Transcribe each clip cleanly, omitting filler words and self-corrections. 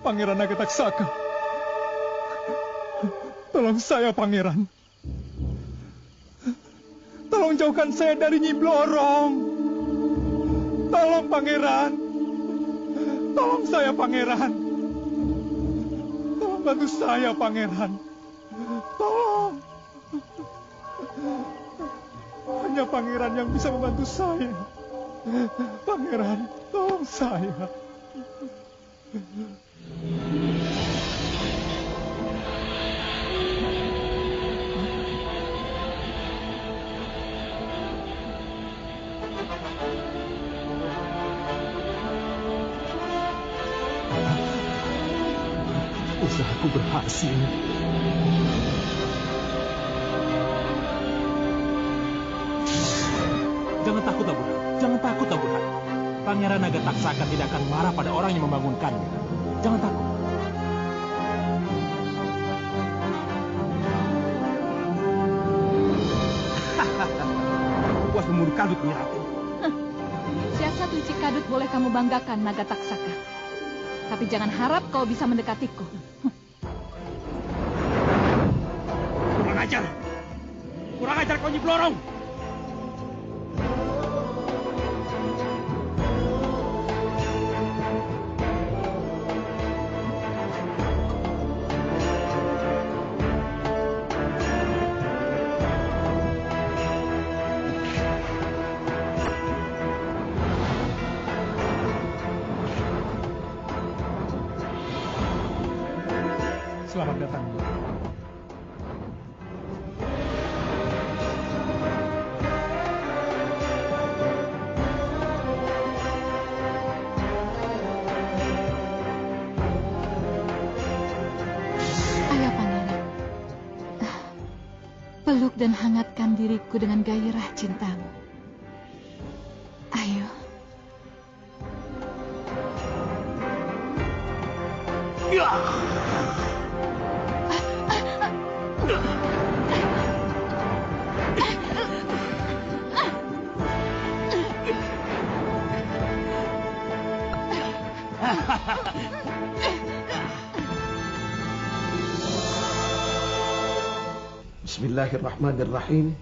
Pangeran Nagataksaka. Tolong saya, Pangeran. Tolong jauhkan saya dari Nyi Blorong. Tolong, Pangeran. Tolong saya, Pangeran. Tolong bantu saya, Pangeran. Tolong. Hanya Pangeran yang bisa membantu saya. Pangeran, tolong saya. Usahaku berhasil. Jangan takut, Abu Burhan. Jangan takut, Abu Burhan. Pangeran Nagataksaka tidak akan marah pada orang yang membangunkannya. Jangan takut. Puas membunuh Kadut, Nyi Ratu. Siasat licik Kadut boleh kamu banggakan, Nagataksaka. Tapi jangan harap kau bisa mendekatiku. Kurang ajar. Kurang ajar kau, Nyi Blorong. Selamat datang. Ayo, Pangeran. Peluk dan hangatkan diriku dengan gairah cintamu. Ayo. Ya. Bismillahirrahmanirrahim.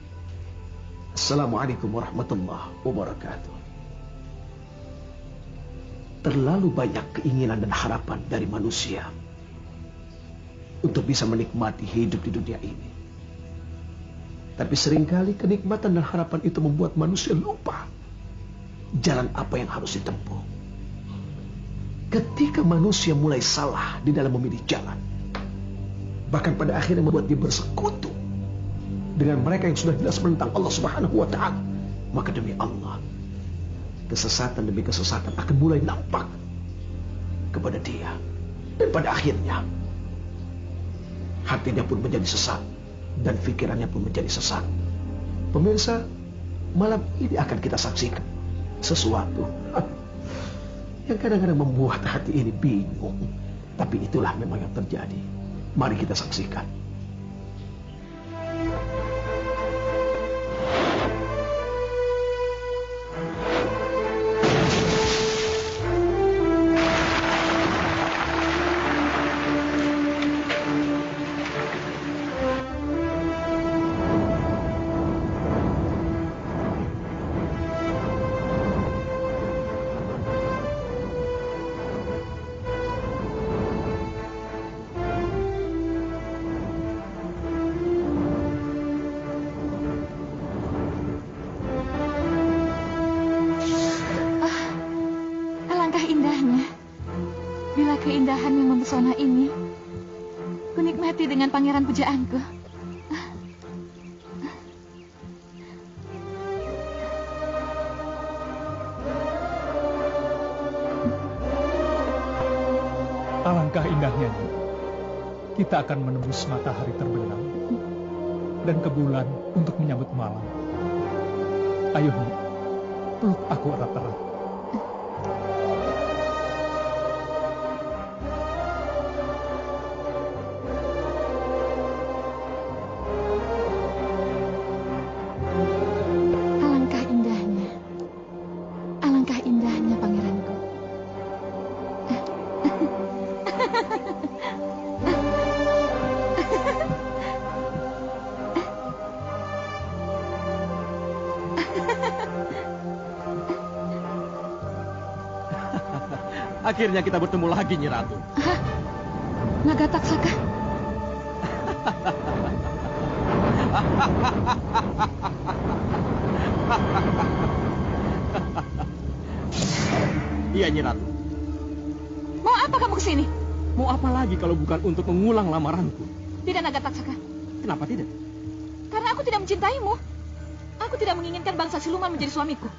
Assalamualaikum warahmatullahi wabarakatuh. Terlalu banyak keinginan dan harapan dari manusia untuk bisa menikmati hidup di dunia ini. Tapi seringkali kenikmatan dan harapan itu membuat manusia lupa jalan apa yang harus ditempuh. Ketika manusia mulai salah di dalam memilih jalan, bahkan pada akhirnya membuat dia bersekutu dengan mereka yang sudah jelas menentang Allah Subhanahu wa Ta'ala, maka demi Allah, kesesatan demi kesesatan akan mulai nampak kepada dia, dan pada akhirnya hatinya pun menjadi sesat dan pikirannya pun menjadi sesat. Pemirsa, malam ini akan kita saksikan sesuatu yang kadang-kadang membuat hati ini bingung, tapi itulah memang yang terjadi. Mari kita saksikan. Keindahan yang mempesona ini kunikmati dengan pangeran pujaanku. Alangkah indahnya, kita akan menembus matahari terbenam dan ke bulan untuk menyambut malam. Ayo, Nyi, peluk aku erat-erat. Akhirnya kita bertemu lagi, Nyi Ratu. Hah? Naga Taksaka? Iya, Nyi Ratu. Mau apa kamu kesini? Mau apa lagi kalau bukan untuk mengulang lamaranku? Tidak, Naga Taksaka. Kenapa tidak? Karena aku tidak mencintaimu. Aku tidak menginginkan bangsa siluman menjadi suamiku.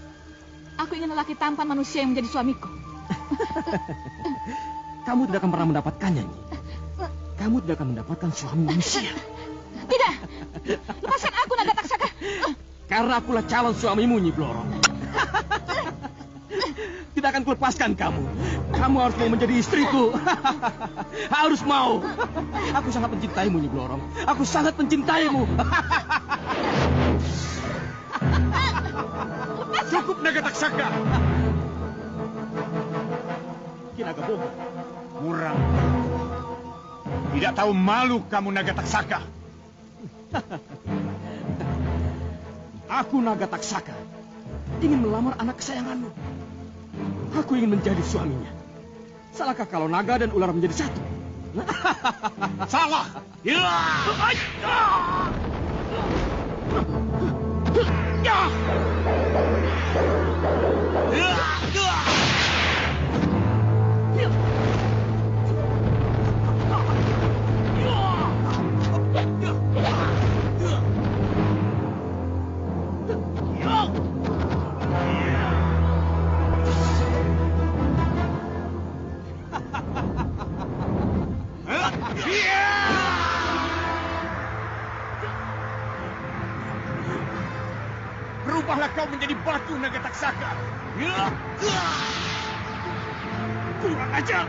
Aku ingin lelaki tampan manusia yang menjadi suamiku. Kamu tidak akan pernah mendapatkannya, Nyi. Kamu tidak akan mendapatkan suami manusia. Tidak. Lepaskan aku, Naga Taksaka. Karena akulah calon suamimu, Nyi Blorong. Tidak akan kulepaskan kamu. Kamu harus mau menjadi istriku. Harus mau. Aku sangat mencintaimu, Nyi Blorong. Aku sangat mencintaimu. Cukup, Naga Taksaka. Kinaga bohong. Murang. Tidak tahu malu kamu, Naga Taksaka. Aku Naga Taksaka. Ingin melamar anak kesayanganmu. Aku ingin menjadi suaminya. Salahkah kalau naga dan ular menjadi satu? Salah. Ya. Berubahlah kau menjadi batu, Naga Taksaka. Kurang ajar.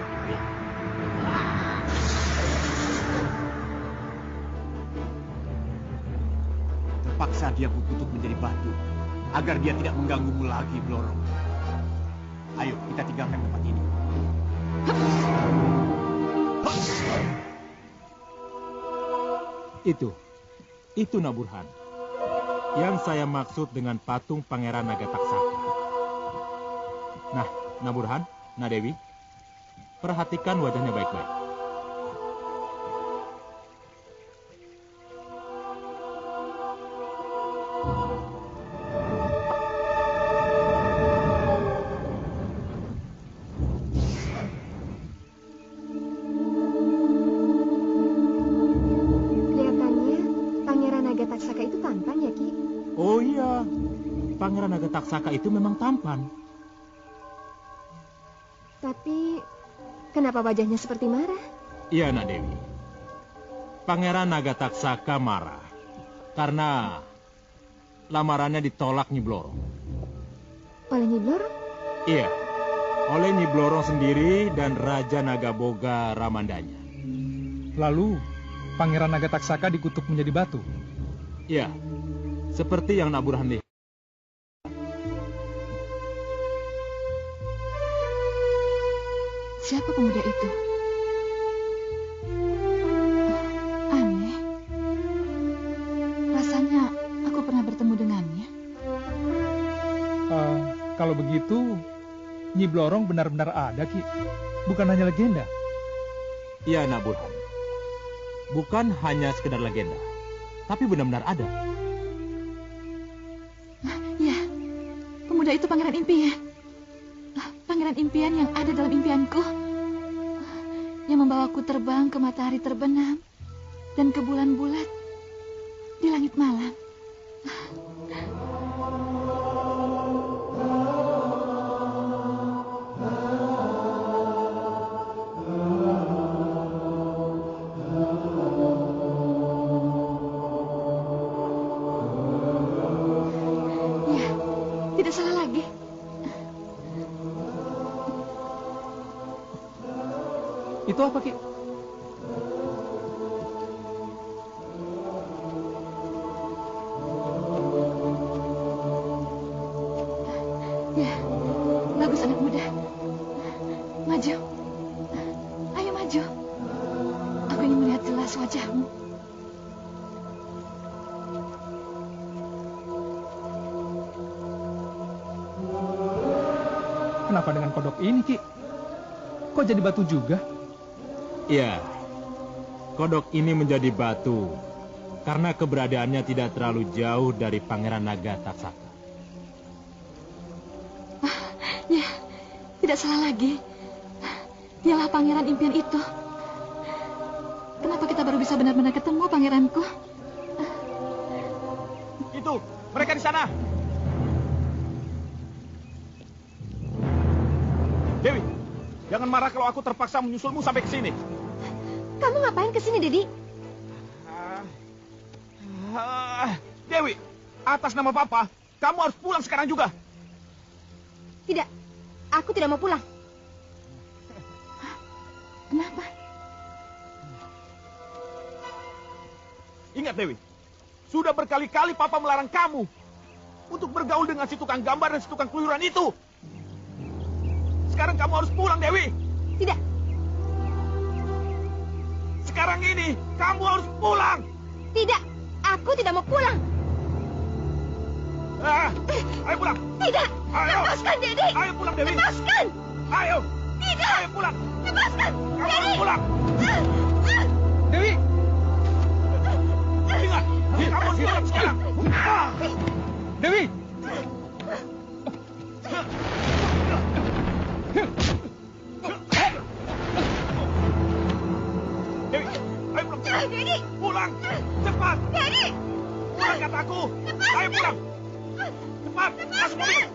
Terpaksa dia kukutuk menjadi batu agar dia tidak mengganggumu lagi, Blorong. Ayo, kita tinggalkan tempat ini. Itu Naburhan. Yang saya maksud dengan patung Pangeran Naga Taksaka. Nah, Naburhan, Nadewi, perhatikan wajahnya baik-baik. Kelihatannya Pangeran Naga Taksaka itu tampan ya, Ki? Oh iya, Pangeran Naga Taksaka itu memang tampan. Tapi kenapa wajahnya seperti marah? Iya, Nadewi. Pangeran Naga Taksaka marah karena lamarannya ditolak Nyi Blorong. Oleh Nyi Blorong? Iya, oleh Nyi Blorong sendiri dan Raja Nagaboga Ramandanya. Lalu, Pangeran Naga Taksaka dikutuk menjadi batu. Iya, seperti yang Naburhan lihat. Siapa pemuda itu? Aneh. Rasanya aku pernah bertemu dengannya. Kalau begitu, Nyi Blorong benar-benar ada, Ki. Bukan hanya legenda. Iya, Naburhan. Bukan hanya sekedar legenda, tapi benar-benar ada. Ya, pemuda itu Pangeran Impian. Pangeran Impian yang ada dalam impianku. Yang membawaku terbang ke matahari terbenam dan ke bulan bulat di langit malam. Ya, tidak salah lagi. Itu apa, Ki? Ya, bagus anak muda. Maju. Ayo maju. Aku ingin melihat jelas wajahmu. Kenapa dengan kodok ini, Ki? Kok jadi batu juga? Iya, kodok ini menjadi batu karena keberadaannya tidak terlalu jauh dari Pangeran Nagataksaka. Ya, tidak salah lagi. Dialah pangeran impian itu. Kenapa kita baru bisa benar-benar ketemu, pangeranku? Itu, mereka di sana. Dewi, jangan marah kalau aku terpaksa menyusulmu sampai ke sini. Kamu ngapain ke sini, Dedi? Dewi, atas nama Papa, kamu harus pulang sekarang juga. Tidak, aku tidak mau pulang. Kenapa? Ingat Dewi, sudah berkali-kali Papa melarang kamu untuk bergaul dengan si tukang gambar dan si tukang keluyuran itu. Sekarang kamu harus pulang, Dewi. Tidak. Sekarang ini, kamu harus pulang. Tidak, aku tidak mau pulang. Ayo pulang. Tidak, Ayo. lepaskan, Dedi. Ayo pulang, Dewi. Lepaskan. Ayo. Tidak. Ayo pulang. Lepaskan, Kamu Dedi. harus pulang. Dewi! Ingat, kamu harus pulang sekarang. Dewi! Dewi, ayo pulang sekarang. Dedi. Pulang, cepat. Dedi. Pulang kataku. Ayo pulang. Cepat, masuk mobil.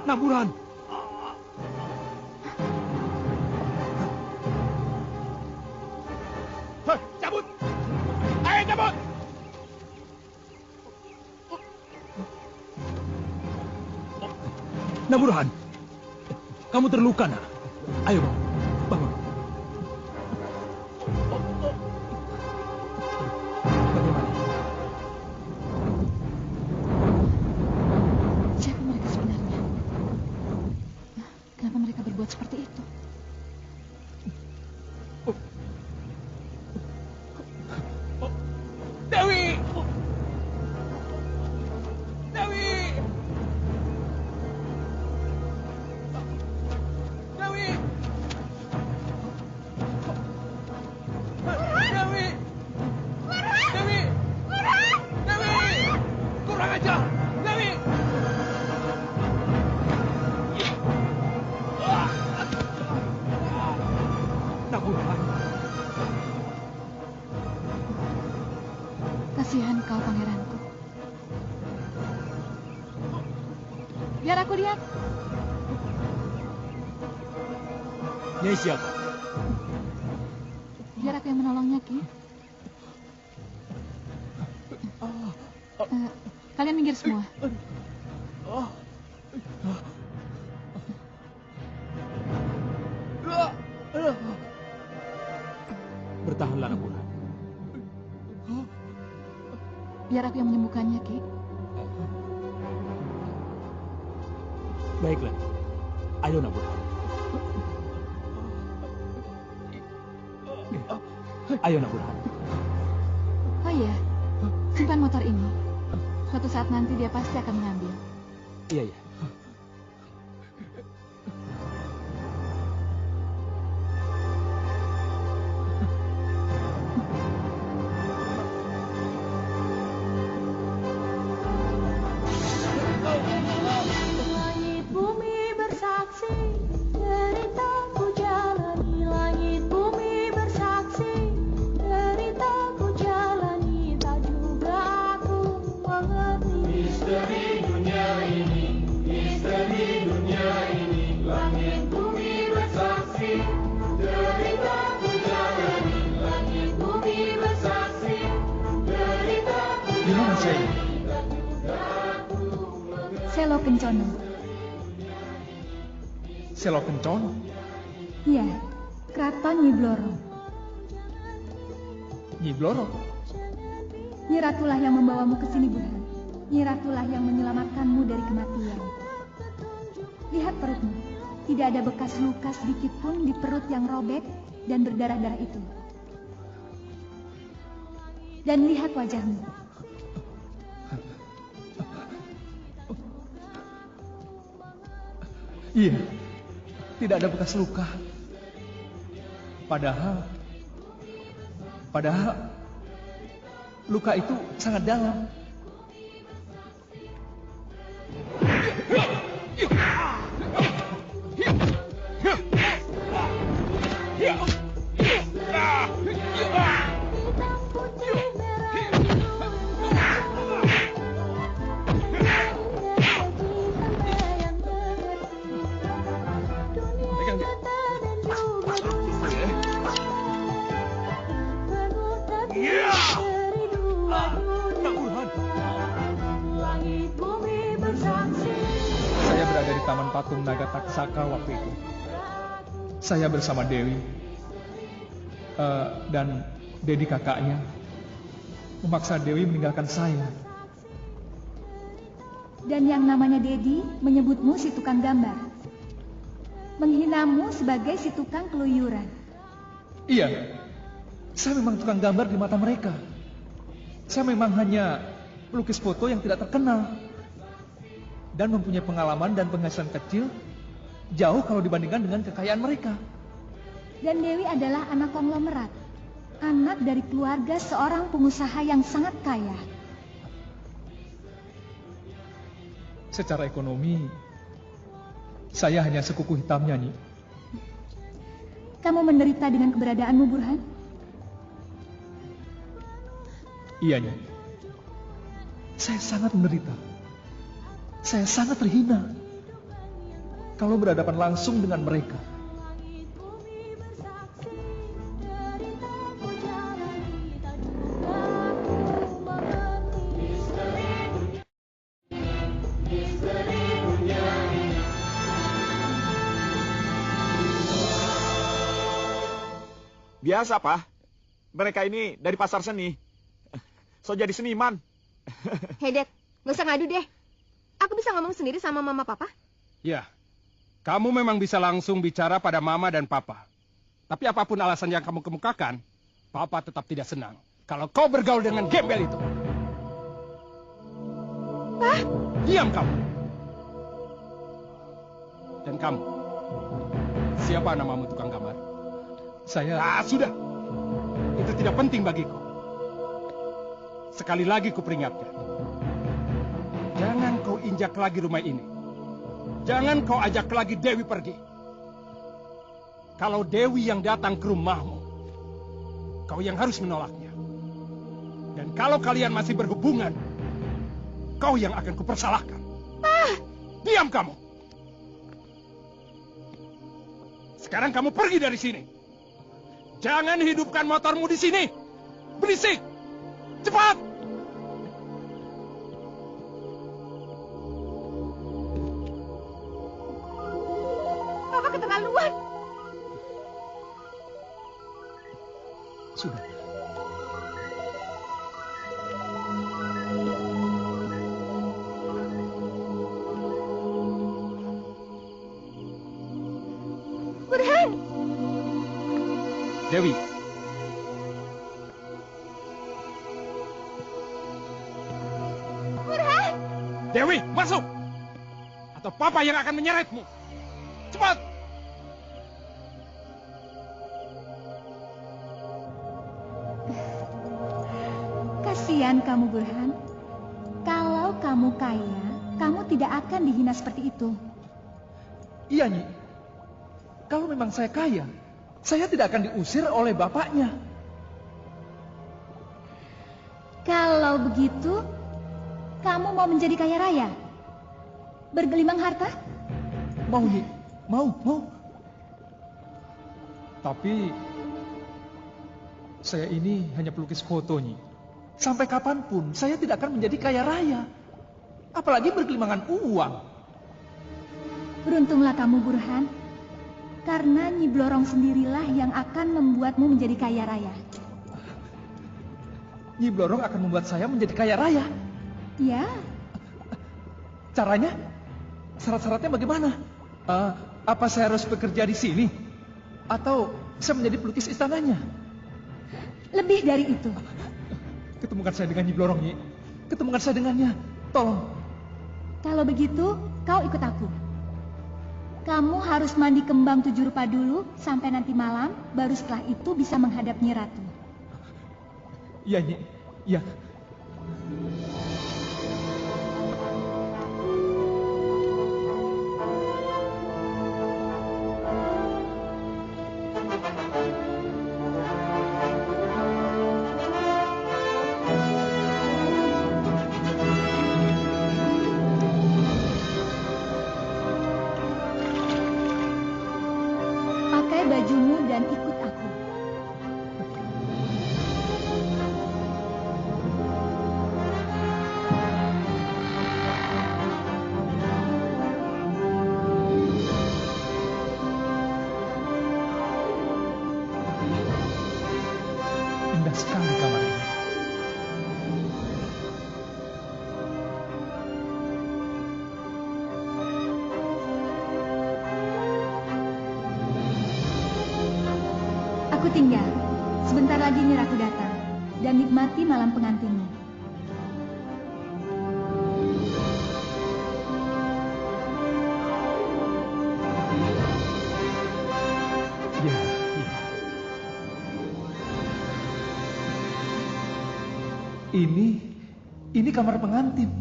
Naburan! Cabut! Ayo cabut! Naburan! Kamu terluka, nak. Ayo, bangun. Bagaimana? Siapa mereka sebenarnya? Kenapa mereka berbuat seperti itu? Dewi! Dewi! Dewi! Dewi! Dewi! Dewi! Kurang ajar! Dewi! Naburan! Kasihan kau, pangeranku. Biar aku lihat. Nyai siapa? Biar aku yang menolongnya, Ki. Kalian minggir semua. Bertahanlah, Naburan. Biar aku yang menyembuhkannya, Ki. Baiklah. Ayo, Naburan. Ayo, Naburan. Oh iya, simpan motor ini. Suatu saat nanti dia pasti akan mengambil. Iya, iya. Langit bumi bersaksi, deritaku jalani. Langit bumi bersaksi, deritaku jalani. Tak juga aku mengerti misteri dunia ini, misteri dunia ini. Langit bumi bersaksi, deritaku jalani. Langit bumi bersaksi, deritaku Di mana saya? jalani. Selo Kencono. Selo Kencono? Iya, Keraton Nyi Bloro. Nyi Bloro? Nyi Ratulah yang membawamu ke sini, Burhan. Nyi Ratulah yang menyelamatkanmu dari kematian. Lihat perutmu. Tidak ada bekas luka sedikit pun di perut yang robek dan berdarah-darah itu. Dan lihat wajahmu. Iya, tidak ada bekas luka. Padahal luka itu sangat dalam. Saya berada di Taman Patung Naga Taksaka waktu itu. Saya bersama Dewi dan Dedi kakaknya memaksa Dewi meninggalkan saya. Dan yang namanya Dedi menyebutmu si tukang gambar. Menghinamu sebagai si tukang keluyuran. Iya, saya memang tukang gambar di mata mereka. Saya memang hanya pelukis foto yang tidak terkenal. Dan mempunyai pengalaman dan penghasilan kecil jauh kalau dibandingkan dengan kekayaan mereka. Dan Dewi adalah anak konglomerat. Anak dari keluarga seorang pengusaha yang sangat kaya. Secara ekonomi, saya hanya sekuku hitamnya, Nyi. Kamu menderita dengan keberadaanmu, Burhan? Iya, Nyi. Saya sangat menderita. Saya sangat terhina kalau berhadapan langsung dengan mereka. Biasa, Pak. Mereka ini dari pasar seni. So jadi seniman. Hei, Dad, nggak usah ngadu deh. Aku bisa ngomong sendiri sama mama papa? Ya, kamu memang bisa langsung bicara pada mama dan papa. Tapi apapun alasan yang kamu kemukakan, papa tetap tidak senang kalau kau bergaul dengan gembel itu. Pak? Diam kamu. Dan kamu, siapa namamu tukang gambar? Saya... sudah. Itu tidak penting bagiku. Sekali lagi kuperingatkan. Jangan kau injak lagi rumah ini. Jangan kau ajak lagi Dewi pergi. Kalau Dewi yang datang ke rumahmu, kau yang harus menolaknya. Dan kalau kalian masih berhubungan, kau yang akan kupersalahkan. Diam kamu. Sekarang kamu pergi dari sini. Jangan hidupkan motormu di sini. Berisik. Cepat. Keterlaluan. Sudah. Burhan. Dewi. Burhan. Dewi, masuk. Atau papa yang akan menyeretmu. Cepat. Kasihan kamu, Burhan. Kalau kamu kaya, kamu tidak akan dihina seperti itu. Iya, Nyi. Kalau memang saya kaya, saya tidak akan diusir oleh bapaknya. Kalau begitu, kamu mau menjadi kaya raya? Bergelimang harta? Mau, Nyi. Mau. Tapi saya ini hanya pelukis foto, Nyi. Sampai kapanpun saya tidak akan menjadi kaya raya. apalagi bergelimangan uang. Beruntunglah kamu, Burhan. Karena Nyi Blorong sendirilah yang akan membuatmu menjadi kaya raya. Nyi Blorong akan membuat saya menjadi kaya raya. Ya. Caranya? Syarat-syaratnya bagaimana? Apa saya harus bekerja di sini? Atau saya menjadi pelukis istananya? Lebih dari itu. Ketemukan saya dengan Nyi Blorong, Nyi. Ketemukan saya dengannya. Tolong. Kalau begitu, kau ikut aku. Kamu harus mandi kembang 7 rupa dulu sampai nanti malam, baru setelah itu bisa menghadap Nyi Ratu. Iya, Nyi. Iya. Pakai bajumu dan ikut aku. Indah sekali kamar ini. Aku tinggal. Sebentar lagi Nyi Ratu datang. Dan nikmati malam pengantinmu. Iya. Ini kamar pengantin.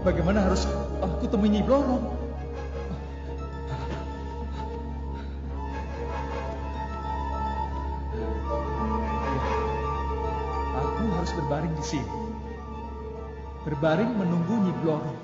Bagaimana harus aku temui Nyi Blorong? Aku harus berbaring di sini. Berbaring menunggu Nyi Blorong.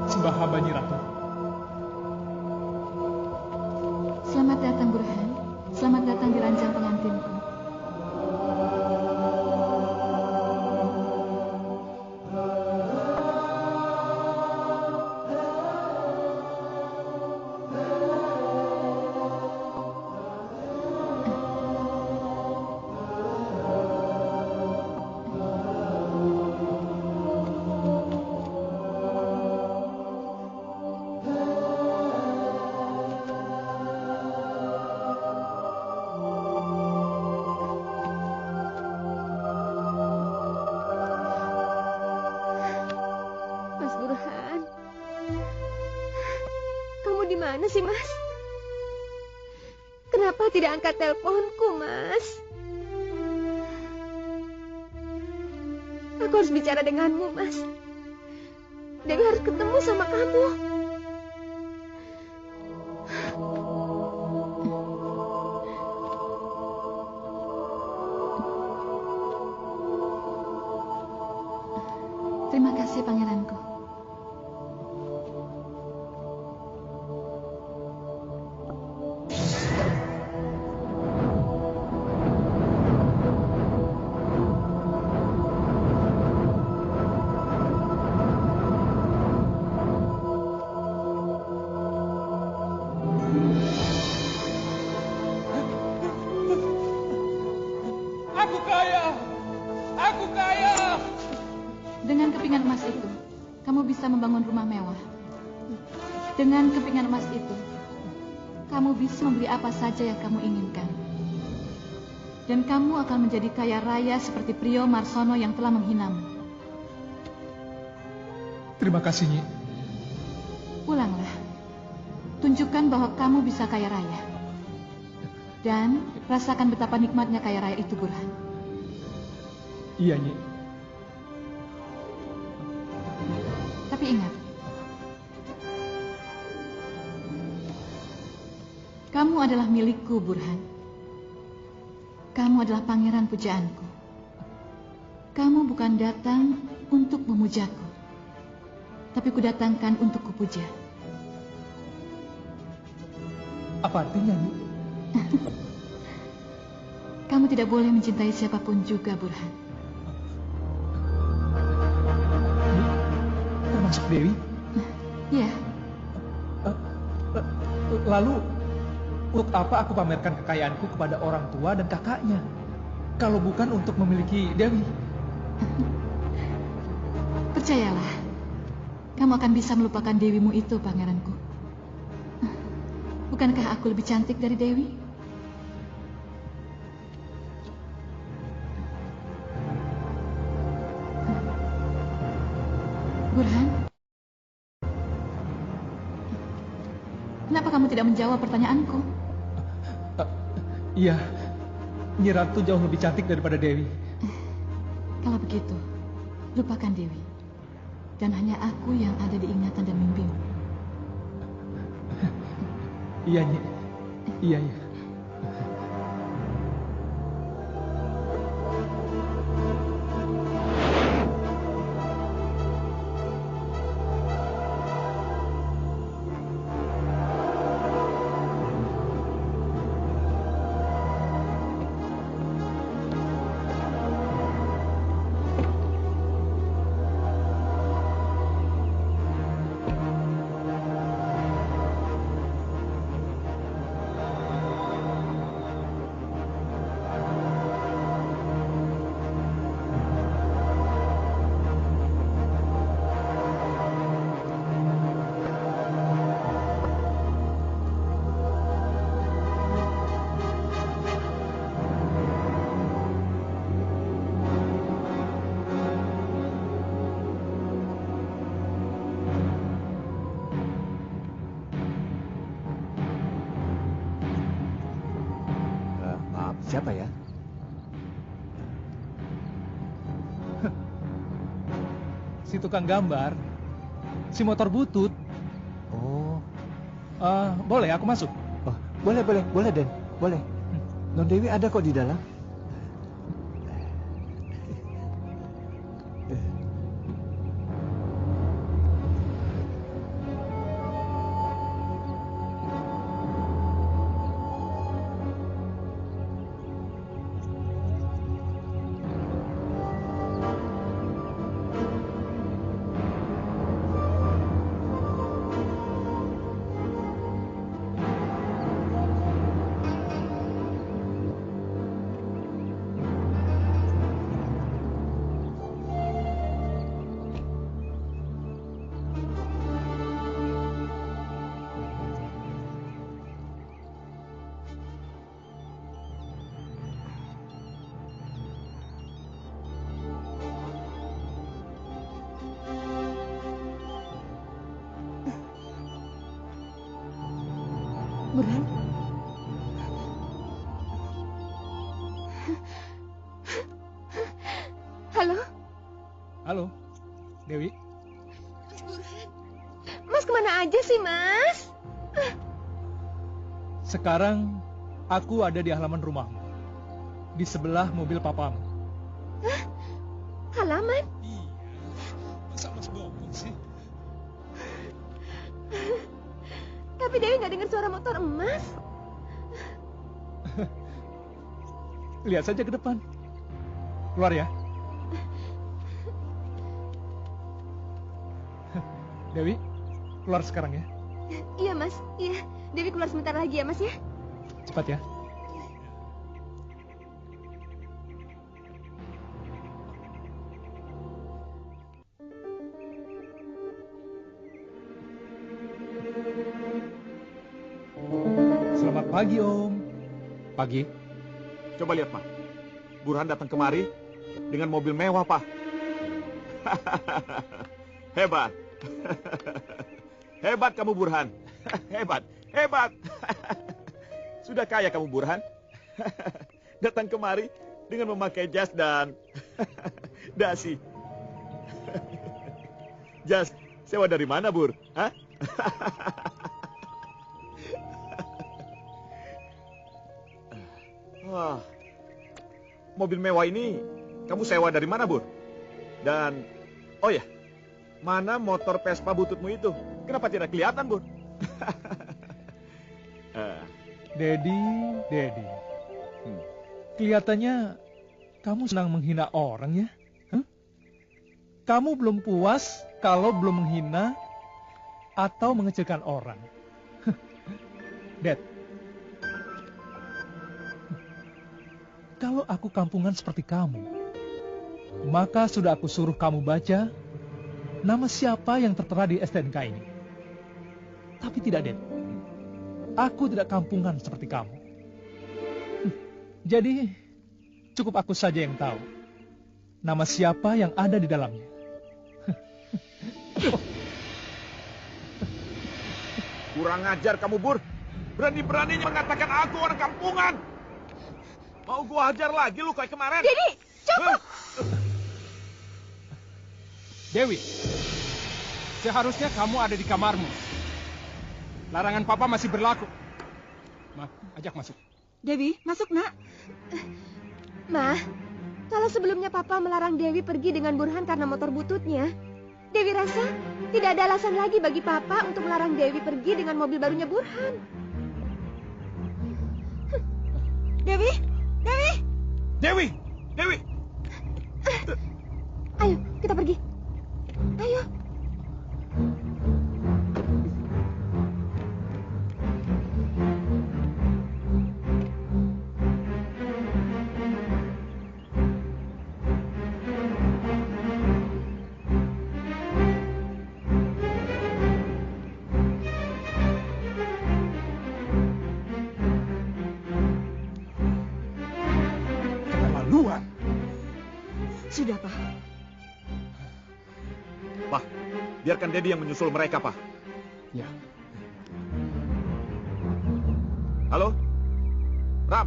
Sembah hamba Nyi Ratu. Selamat datang, Burhan. Selamat datang di ranjang pengantinku. Mas Burhan. Kamu di mana sih, Mas? Kenapa tidak angkat teleponku, Mas? Aku harus bicara denganmu, Mas. Dewi harus ketemu sama kamu. Terima kasih, pangeranku. Aku kaya. Aku kaya. Dengan kepingan emas itu, kamu bisa membangun rumah mewah. Dengan kepingan emas itu, kamu bisa membeli apa saja yang kamu inginkan. Dan kamu akan menjadi kaya raya seperti Prio Marsono yang telah menghinamu. Terima kasih, Nyi. Pulanglah. Tunjukkan bahwa kamu bisa kaya raya. Dan rasakan betapa nikmatnya kaya raya itu, Burhan. Iya, Nyi. Tapi ingat, kamu adalah milikku, Burhan. Kamu adalah pangeran pujaanku. Kamu bukan datang untuk memujaku, tapi kudatangkan untuk kupuja. Apa artinya, Nyi? Kamu tidak boleh mencintai siapapun juga, Burhan. Termasuk Dewi? Iya. Lalu, untuk apa aku pamerkan kekayaanku kepada orang tua dan kakaknya? Kalau bukan untuk memiliki Dewi. Percayalah, kamu akan bisa melupakan Dewimu itu, pangeranku. Bukankah aku lebih cantik dari Dewi? Burhan? Kenapa kamu tidak menjawab pertanyaanku? Iya, Nyi Ratu jauh lebih cantik daripada Dewi. Kalau begitu, lupakan Dewi. Dan hanya aku yang ada di ingatan dan mimpimu. Iya, Nyi. Iya. Siapa ya? Si tukang gambar, si motor butut. Oh. Boleh aku masuk? Oh, boleh Den, boleh. Non Dewi ada kok di dalam. Burhan? Halo? Halo, Dewi. Mas Burhan? Mas kemana aja sih, Mas? Sekarang aku ada di halaman rumahmu. Di sebelah mobil papamu. Hah? Halaman? Iya. Masa Mas bohong sih? Tapi Dewi nggak dengar suara motor emas. Lihat saja ke depan. Keluar ya. Dewi, keluar sekarang ya. Iya, Mas. Iya. Dewi keluar sebentar lagi ya, Mas ya. Cepat ya. Selamat pagi, Om. Pagi. Coba lihat, Pak. Burhan datang kemari dengan mobil mewah, Pak. Hebat. Hebat kamu, Burhan. Hebat, hebat. Sudah kaya kamu, Burhan. Datang kemari dengan memakai jas dan dasi. Jas, sewa dari mana, Bur? Hah? Wah, mobil mewah ini kamu sewa dari mana, Bur? Dan, oh ya, mana motor Vespa bututmu itu? Kenapa tidak kelihatan, Bur? Dedi. Kelihatannya kamu senang menghina orang ya? Huh? Kamu belum puas kalau belum menghina atau mengecilkan orang. Dad, kalau aku kampungan seperti kamu, maka sudah aku suruh kamu baca nama siapa yang tertera di STNK ini. Tapi tidak, Dad. Aku tidak kampungan seperti kamu. Jadi, cukup aku saja yang tahu nama siapa yang ada di dalamnya. Kurang ajar kamu, Bur. Berani-beraninya mengatakan aku orang kampungan. Mau gua hajar lagi lu kayak kemarin. Dedi, cukup. Dewi, seharusnya kamu ada di kamarmu. Larangan papa masih berlaku. Ma, ajak masuk. Dewi, masuk nak. Ma, kalau sebelumnya Papa melarang Dewi pergi dengan Burhan karena motor bututnya, Dewi rasa tidak ada alasan lagi bagi Papa untuk melarang Dewi pergi dengan mobil barunya Burhan. Dewi. Dewi. Ayo, kita pergi. Ayo. Sudah, Pak. Pak, biarkan Dedi yang menyusul mereka, Pak. Ya. Halo? Ram,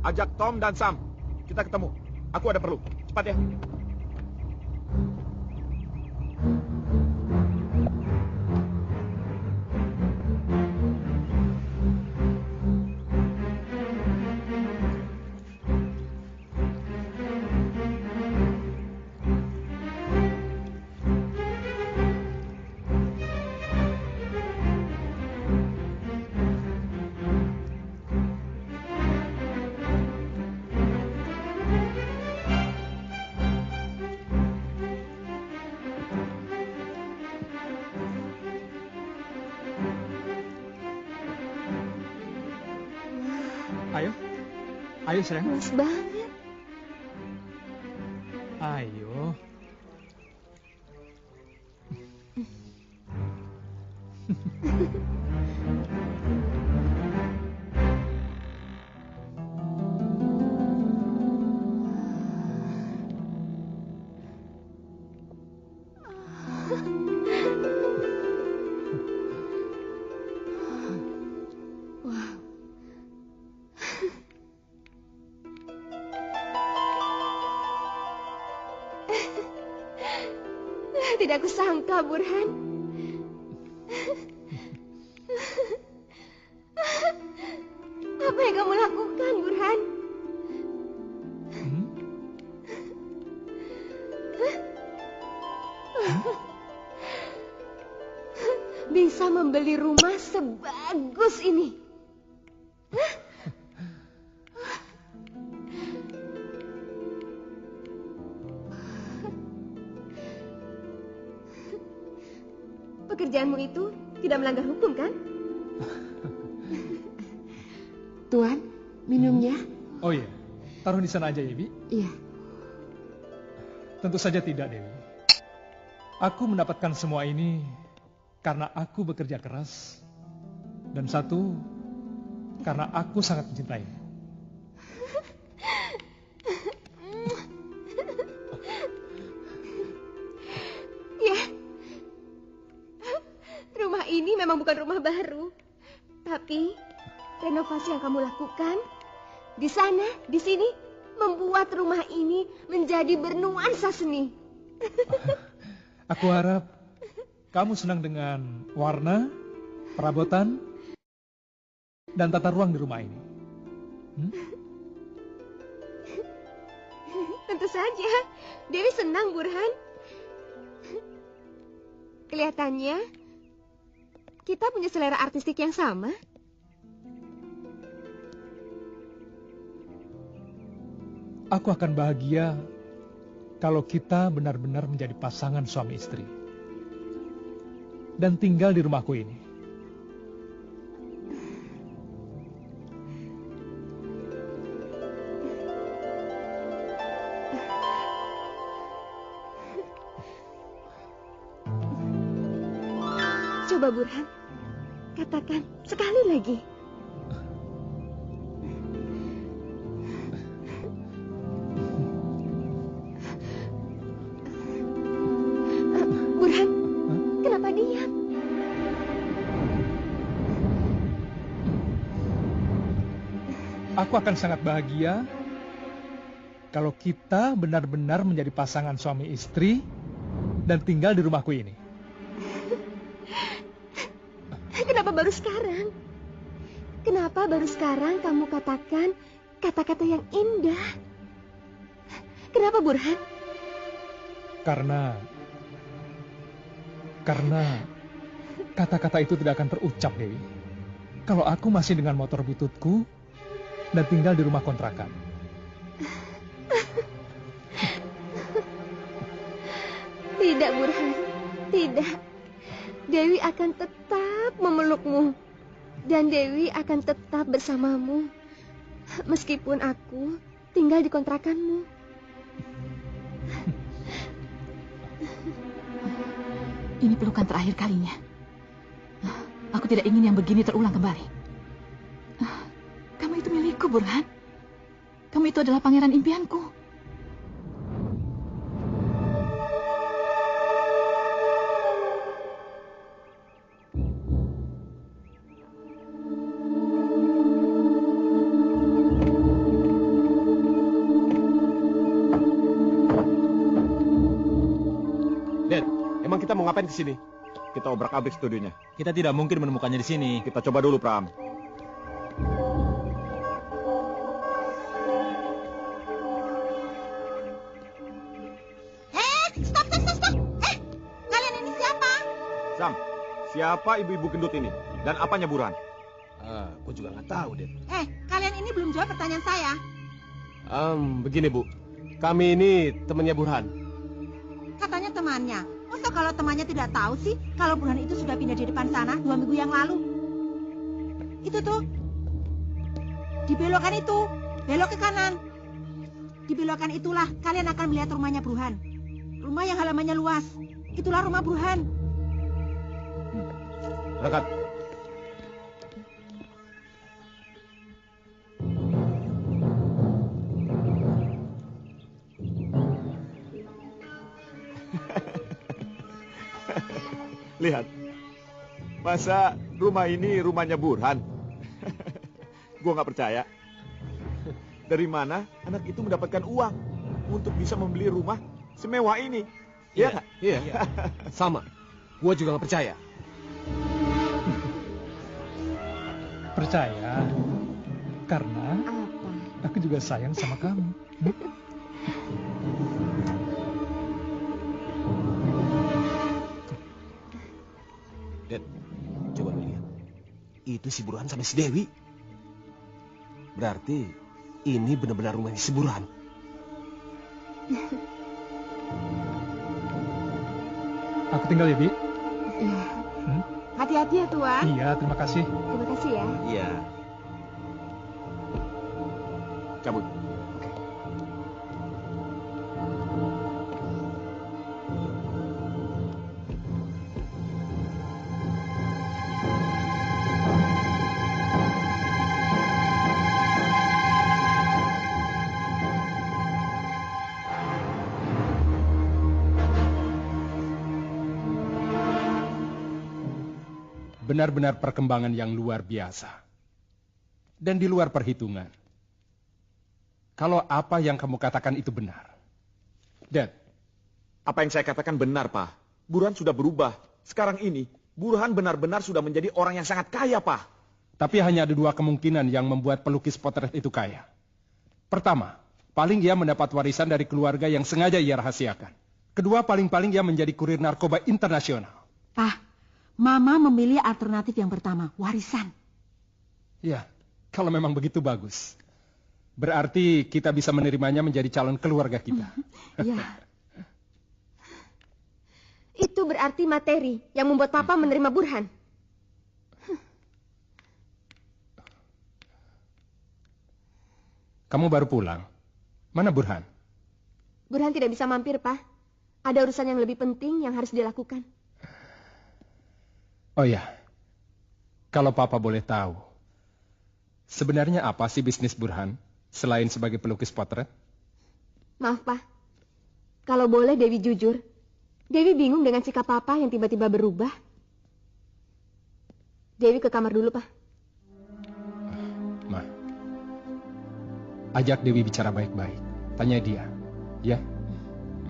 ajak Tom dan Sam. Kita ketemu. Aku ada perlu. Cepat ya. Ayo sayang. Luas banget. Ayo. Tidak kusangka, Burhan. Apa yang kamu lakukan, Burhan? Bisa membeli rumah sebagus ini. Pekerjaanmu itu tidak melanggar hukum, kan? Tuan, minumnya. Oh iya, taruh di sana aja ya, Bi. Iya. Tentu saja tidak, Dewi. Aku mendapatkan semua ini karena aku bekerja keras. Dan satu, karena aku sangat mencintaimu. Ya, rumah ini memang bukan rumah baru. Tapi renovasi yang kamu lakukan di sana, di sini, membuat rumah ini menjadi bernuansa seni. Aku harap kamu senang dengan warna, perabotan, dan tata ruang di rumah ini. Tentu saja, Dewi senang, Burhan. Kelihatannya kita punya selera artistik yang sama. Aku akan bahagia kalau kita benar-benar menjadi pasangan suami istri dan tinggal di rumahku ini. Coba Burhan, katakan sekali lagi. Burhan, kenapa diam? Aku akan sangat bahagia kalau kita benar-benar menjadi pasangan suami istri dan tinggal di rumahku ini. Kenapa baru sekarang? Kenapa baru sekarang kamu katakan kata-kata yang indah? Kenapa, Burhan? Karena kata-kata itu tidak akan terucap, Dewi. Kalau aku masih dengan motor bututku dan tinggal di rumah kontrakan. Tidak, Burhan. Tidak. Dewi akan tetap memelukmu. Dan Dewi akan tetap bersamamu. Meskipun aku tinggal di kontrakanmu. Ini pelukan terakhir kalinya. Aku tidak ingin yang begini terulang kembali. Kamu itu milikku, Burhan. Kamu itu adalah pangeran impianku. Emang kita mau ngapain ke sini? Kita obrak-abrik studionya. Kita tidak mungkin menemukannya di sini. Kita coba dulu, Pram. Stop. Kalian ini siapa? Sam, siapa ibu-ibu gendut ini? Dan apanya Burhan? Aku juga nggak tahu, Den. Kalian ini belum jawab pertanyaan saya. Begini, Bu. Kami ini temannya Burhan. Katanya temannya. Masa kalau temannya tidak tahu sih kalau Burhan itu sudah pindah di depan sana 2 minggu yang lalu? Itu tuh. Di belokan itu. Belok ke kanan. Di belokan itulah kalian akan melihat rumahnya Burhan. Rumah yang halamannya luas. Itulah rumah Burhan. Berangkat. Lihat. Masa rumah ini rumahnya Burhan? Gua nggak percaya. Dari mana anak itu mendapatkan uang untuk bisa membeli rumah semewah ini? Iya nggak? Iya. Sama. Gua juga nggak percaya. Percaya karena aku juga sayang sama kamu. Den, coba lu lihat. Itu si Burhan sama si Dewi. Berarti ini benar-benar rumahnya si Burhan. Aku tinggal ya, Bi. Iya. Hati-hati ya, Tuan. Iya, terima kasih. Terima kasih ya. Iya. Cabut. benar-benar perkembangan yang luar biasa. Dan di luar perhitungan. Kalau apa yang kamu katakan itu benar. Dad. Apa yang saya katakan benar, Pak. Burhan sudah berubah. Sekarang ini, Burhan benar-benar sudah menjadi orang yang sangat kaya, Pak. Tapi hanya ada dua kemungkinan yang membuat pelukis potret itu kaya. Pertama, paling ia mendapat warisan dari keluarga yang sengaja ia rahasiakan. Kedua, paling-paling ia menjadi kurir narkoba internasional. Pak, Mama memilih alternatif yang pertama, warisan. Ya, kalau memang begitu bagus. Berarti kita bisa menerimanya menjadi calon keluarga kita. Iya. Itu berarti materi yang membuat Papa menerima Burhan. Kamu baru pulang. Mana Burhan? Burhan tidak bisa mampir, Pak. Ada urusan yang lebih penting yang harus dilakukan. Oh ya, kalau Papa boleh tahu, sebenarnya apa sih bisnis Burhan selain sebagai pelukis potret? Maaf, Pak. Kalau boleh Dewi jujur, Dewi bingung dengan sikap Papa yang tiba-tiba berubah. Dewi ke kamar dulu, Pak. Ma, ajak Dewi bicara baik-baik. Tanya dia, ya?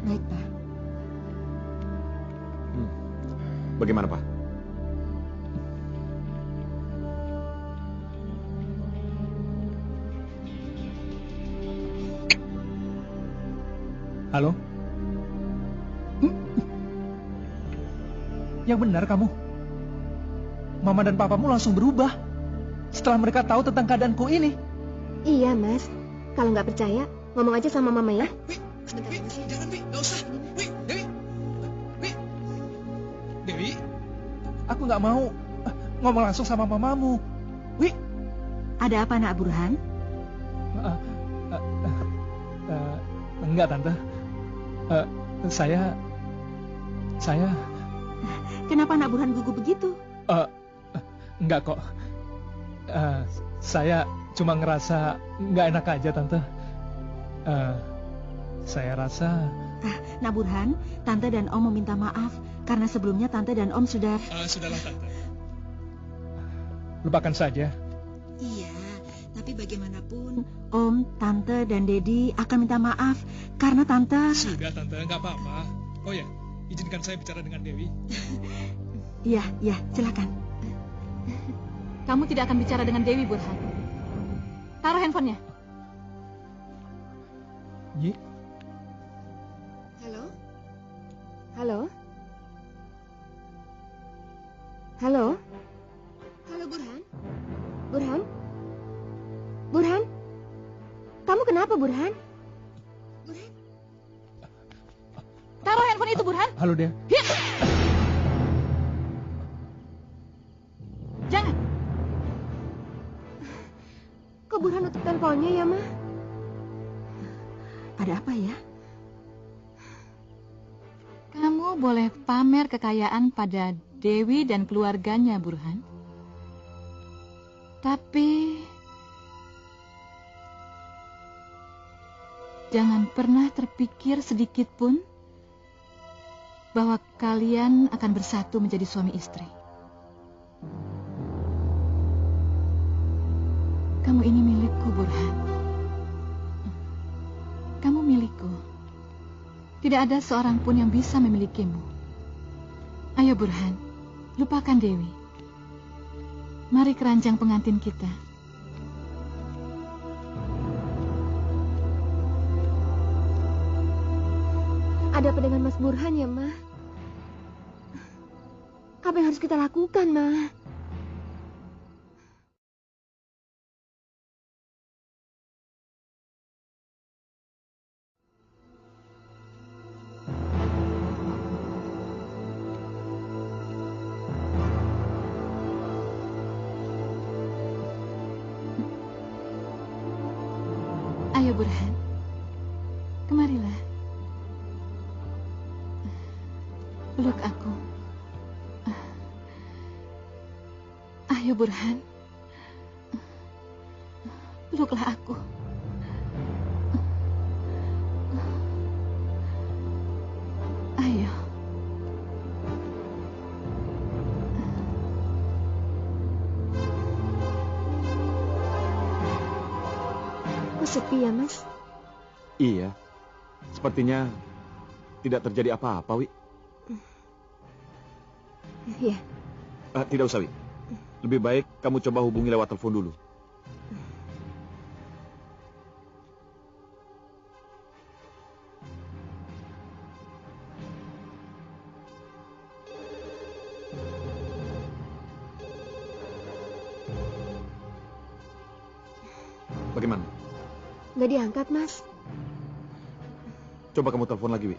Baik, Pak. Bagaimana, Pak? Halo? Yang benar kamu. Mama dan papamu langsung berubah setelah mereka tahu tentang keadaanku ini. Iya, Mas. Kalau nggak percaya, ngomong aja sama Mama ya. Jangan, Wi. Nggak usah. Dewi, aku nggak mau ngomong langsung sama mamamu. Wi. Ada apa, Nak Burhan? Enggak, Tante. Saya... Kenapa Nak Burhan gugup begitu? Enggak kok. Saya cuma ngerasa nggak enak aja, Tante. Saya rasa... Nak Burhan, Tante dan Om meminta maaf karena sebelumnya Tante dan Om sudah... Sudahlah, Tante. Lupakan saja. Iya, tapi bagaimanapun Om, Tante, dan Dedi akan minta maaf karena Tante... Sudah, Tante, nggak apa-apa. Oh ya, izinkan saya bicara dengan Dewi. Iya, silakan. Kamu tidak akan bicara dengan Dewi, Burhan. Taruh handphonenya. Yi. Halo? Halo? Halo? Halo, Burhan? Burhan? Burhan? Kamu kenapa, Burhan? Burhan? Taruh handphone itu, Burhan. Halo, Dewi. Jangan. Kok Burhan nutup teleponnya ya, Ma? Ada apa ya? Kamu boleh pamer kekayaan pada Dewi dan keluarganya, Burhan. Tapi... jangan pernah terpikir sedikit pun bahwa kalian akan bersatu menjadi suami istri. Kamu ini milikku, Burhan. Kamu milikku. Tidak ada seorang pun yang bisa memilikimu. Ayo, Burhan, lupakan Dewi. Mari keranjang pengantin kita. Ada apa dengan Mas Burhan ya, Ma? Apa yang harus kita lakukan, Ma? Ayo, Burhan. Kemarilah. Peluk aku. Ayo, Burhan. Peluklah aku. Ayo. sepi ya, Mas? Iya. Sepertinya tidak terjadi apa-apa, Wi. Iya. Tidak usah, Wi. Lebih baik kamu coba hubungi lewat telepon dulu. Bagaimana? Nggak diangkat, Mas. Coba kamu telepon lagi, Wi.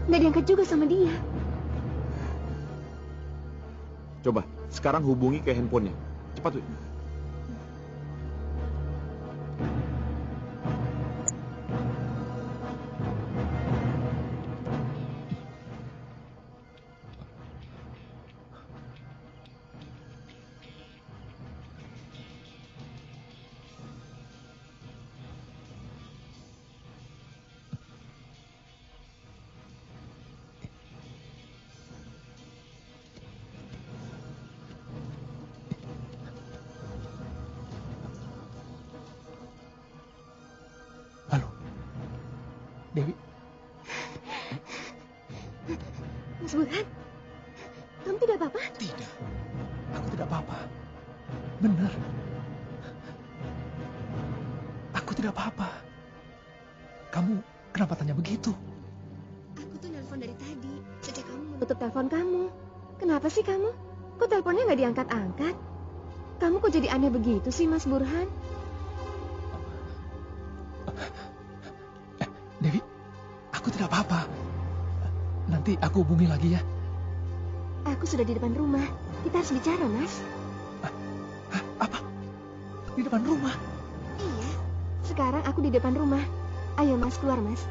Nggak diangkat juga sama dia. Coba, sekarang hubungi ke handphonenya. Cepat, Wi. Dewi. Mas Burhan, kamu tidak apa-apa? Tidak, aku tidak apa-apa. Benar. Aku tidak apa-apa. Kamu kenapa tanya begitu? Aku tuh nelpon dari tadi, sejak kamu menutup telepon kamu. Kenapa sih kamu? Kok teleponnya nggak diangkat-angkat? Kamu kok jadi aneh begitu sih, Mas Burhan? Dewi, aku tidak apa-apa. Nanti aku hubungi lagi ya. Aku sudah di depan rumah. Kita harus bicara, Mas. Apa? Di depan rumah? Iya. Sekarang aku di depan rumah. Ayo, Mas, keluar, Mas.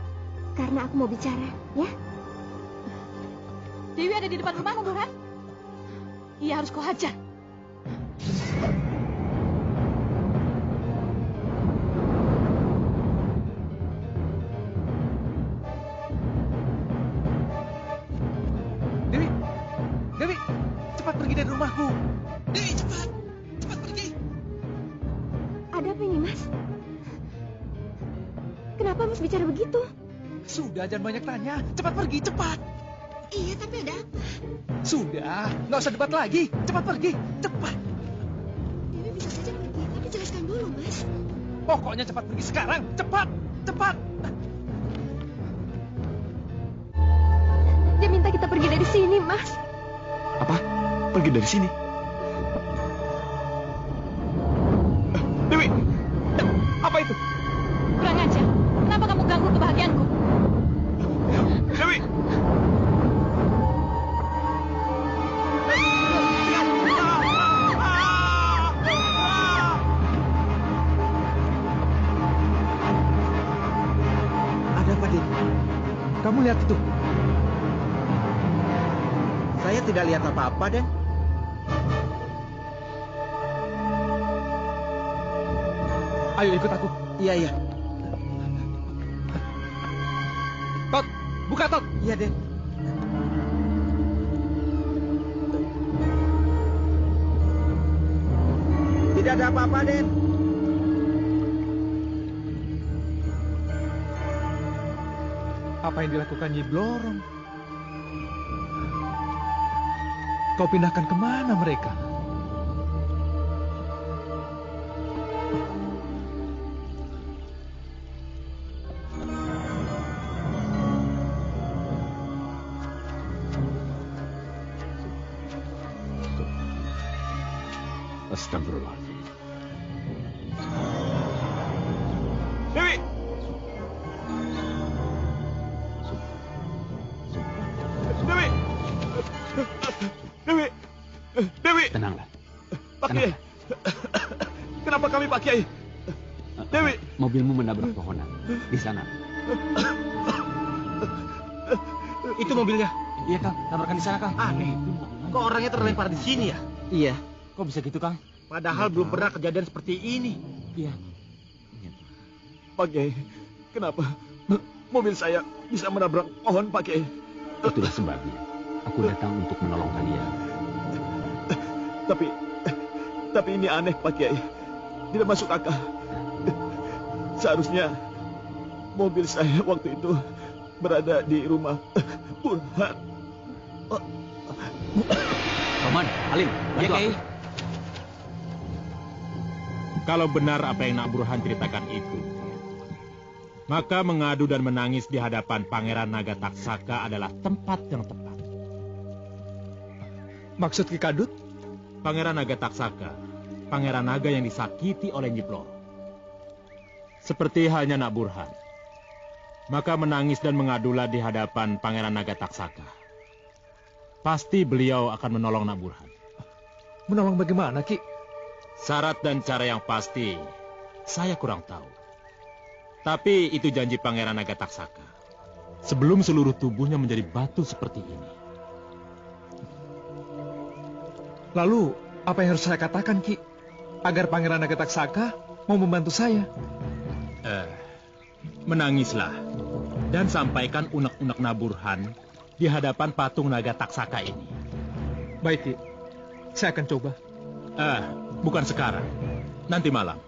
Karena aku mau bicara, ya? Dewi ada di depan rumahmu, Burhan? Iya, harus kau hajar. Dewi, cepat pergi dari rumahku. Dewi, cepat. Cepat pergi. Ada apa ini, Mas? Kenapa Mas bicara begitu? Sudah, jangan banyak tanya. Cepat pergi, cepat. Iya, tapi ada apa? Sudah, nggak usah debat lagi. Cepat pergi, cepat. Dewi bisa saja pergi, tapi jelaskan dulu, Mas. Pokoknya cepat pergi sekarang. Cepat, cepat. Dia minta kita pergi dari sini, Mas. Apa? Pergi dari sini? Dewi! Apa itu? Kurang ajar. Kenapa kamu ganggu kebahagiaanku? Dewi! Ada apa, Den? Kamu lihat itu? Saya tidak lihat apa-apa, Den. Ayo ikut aku. Iya, iya. Tot, buka Tot. Iya, Den. Tidak ada apa-apa, Den. Apa yang dilakukan Nyi Blorong? Kau pindahkan kemana mereka? Astagfirullahaladzim. Dewi! Dewi! Dewi! Dewi! Tenanglah. Pak Kiai! Kenapa kami, Pak Kiai? Dewi! Mobilmu menabrak pohonan. Di sana. Itu mobilnya. Iya, Kang. Tabrakan di sana, Kang. Aneh. Kok orangnya terlempar di sini ya? Iya. Kok bisa gitu, Kang? Padahal belum pernah kejadian seperti ini. Iya. Pak Kiai, kenapa mobil saya bisa menabrak pohon, Pak Kiai? Itulah sebabnya. aku datang untuk menolong kalian. Tapi ini aneh, Pak Kiai. Tidak masuk akal. Seharusnya mobil saya waktu itu berada di rumah Burhan. Paman, Halim, bantu aku. Kalau benar apa yang Nak Burhan ceritakan itu, maka mengadu dan menangis di hadapan Pangeran Naga Taksaka adalah tempat yang tepat. Maksud Ki Kadut? Pangeran Naga Taksaka, Pangeran Naga yang disakiti oleh Nyi Bloro. Seperti halnya Nak Burhan, maka menangis dan mengadulah di hadapan Pangeran Naga Taksaka. Pasti beliau akan menolong Nak Burhan. Menolong bagaimana, Ki? Syarat dan cara yang pasti, saya kurang tahu. Tapi itu janji Pangeran Naga Taksaka. Sebelum seluruh tubuhnya menjadi batu seperti ini. Lalu, apa yang harus saya katakan, Ki? Agar Pangeran Naga Taksaka mau membantu saya. Menangislah. Dan sampaikan unek-unek Nak Burhan di hadapan patung Naga Taksaka ini. Baik, Ki. Saya akan coba. Bukan sekarang. Nanti malam.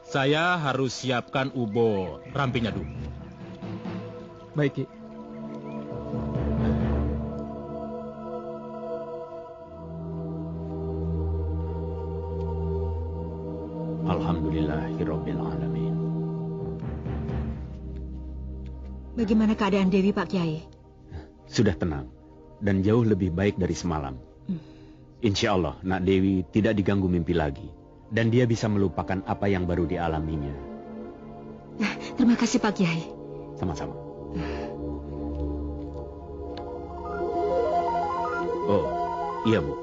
Saya harus siapkan ubo rampinya dulu. Baik, Ki. Alhamdulillahirabbil alamin. Bagaimana keadaan Dewi, Pak Kiai? Sudah tenang dan jauh lebih baik dari semalam. Insya Allah, Nak Dewi tidak diganggu mimpi lagi. Dan dia bisa melupakan apa yang baru dialaminya. Terima kasih, Pak Kiai. Sama-sama. Oh, iya Bu.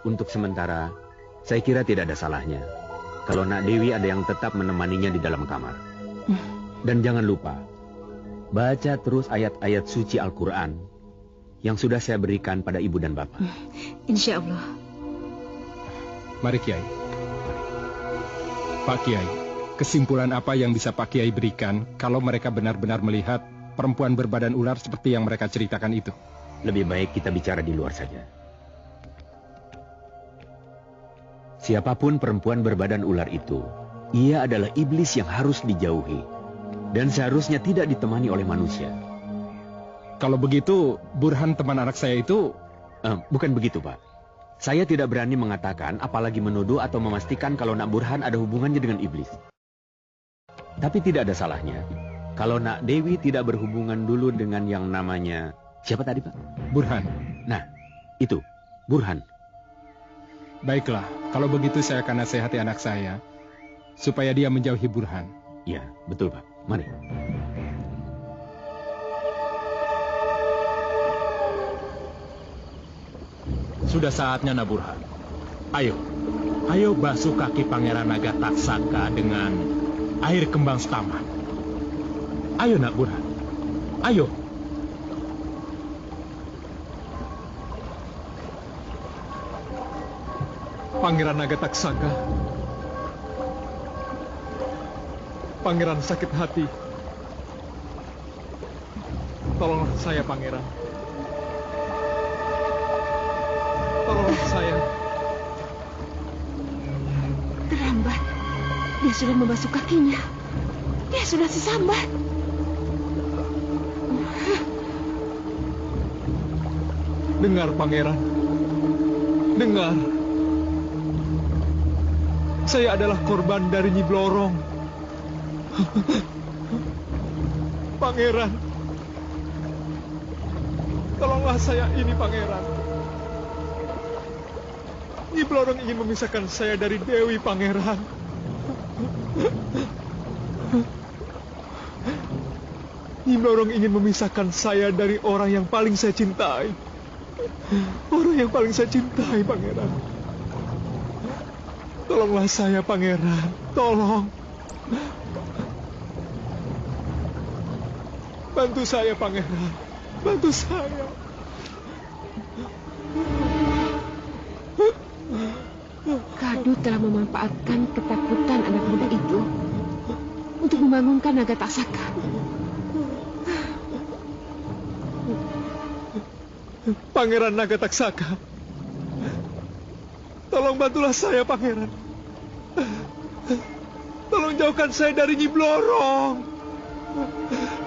Untuk sementara, saya kira tidak ada salahnya kalau Nak Dewi ada yang tetap menemaninya di dalam kamar. Dan jangan lupa, baca terus ayat-ayat suci Al-Quran yang sudah saya berikan pada ibu dan bapak. Insya Allah. Mari Kiai. Pak Kiai, kesimpulan apa yang bisa Pak Kiai berikan kalau mereka benar-benar melihat perempuan berbadan ular seperti yang mereka ceritakan itu? Lebih baik kita bicara di luar saja. Siapapun perempuan berbadan ular itu, ia adalah iblis yang harus dijauhi dan seharusnya tidak ditemani oleh manusia. Kalau begitu, Burhan teman anak saya itu... Bukan begitu, Pak. Saya tidak berani mengatakan, apalagi menuduh atau memastikan kalau Nak Burhan ada hubungannya dengan iblis. Tapi tidak ada salahnya kalau Nak Dewi tidak berhubungan dulu dengan yang namanya... Siapa tadi, Pak? Burhan. Nah, itu, Burhan. Baiklah, kalau begitu saya akan nasihati anak saya supaya dia menjauhi Burhan. Ya, betul, Pak. Mari. Sudah saatnya, Nak Burhan. Ayo basuh kaki Pangeran Naga Taksaka dengan air kembang setaman. Ayo, Nak Burhan. Ayo. Pangeran Naga Taksaka. Pangeran sakit hati. Tolonglah saya, Pangeran. Tolonglah saya. Terlambat. Dia sudah membasuh kakinya. Dia sudah sesambat. Dengar, Pangeran. Dengar. Saya adalah korban dari Nyi Blorong. Pangeran. Tolonglah saya ini, Pangeran. Nyi Blorong ingin memisahkan saya dari Dewi, Pangeran. Nyi Blorong ingin memisahkan saya dari orang yang paling saya cintai. Orang yang paling saya cintai, Pangeran. Tolonglah saya, Pangeran. Tolong. Bantu saya, Pangeran. Bantu saya. Kadut telah memanfaatkan ketakutan anak muda itu untuk membangunkan Naga Taksaka. Pangeran Nagataksaka. Tolong bantulah saya, Pangeran. Tolong jauhkan saya dari Nyi Blorong.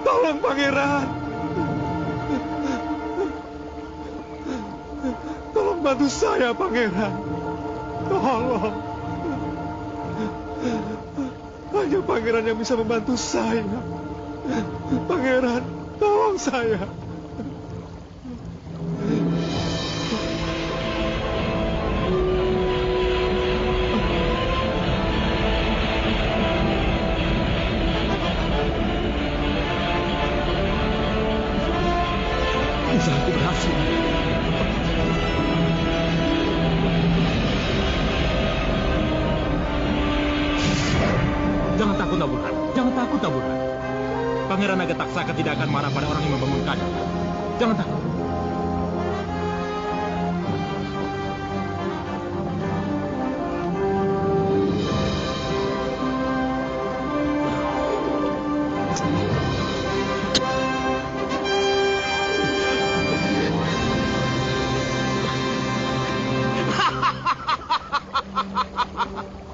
Tolong, Pangeran. Tolong bantu saya, Pangeran. Tolong. Hanya Pangeran yang bisa membantu saya. Pangeran, tolong saya. Usahaku berhasil. Jangan takut, Nak Burhan. Jangan takut, Nak Burhan. Pangeran Nagataksaka tidak akan marah pada orang yang membangunkannya. Jangan takut.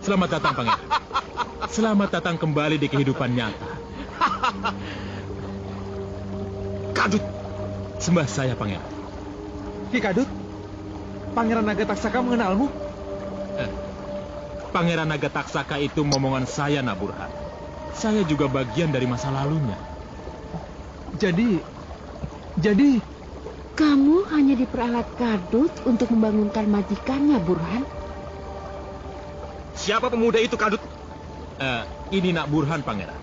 Selamat datang, Pangeran. Selamat datang kembali di kehidupan nyata. Kadut, sembah saya, Pangeran. Ki Kadut, Pangeran Nagataksaka mengenalmu? Pangeran Nagataksaka itu momongan saya, Nak Burhan. Saya juga bagian dari masa lalunya. Jadi... Kamu hanya diperalat Kadut untuk membangunkan majikannya, Burhan? Siapa pemuda itu, Kadut? Ini Nak Burhan, Pangeran.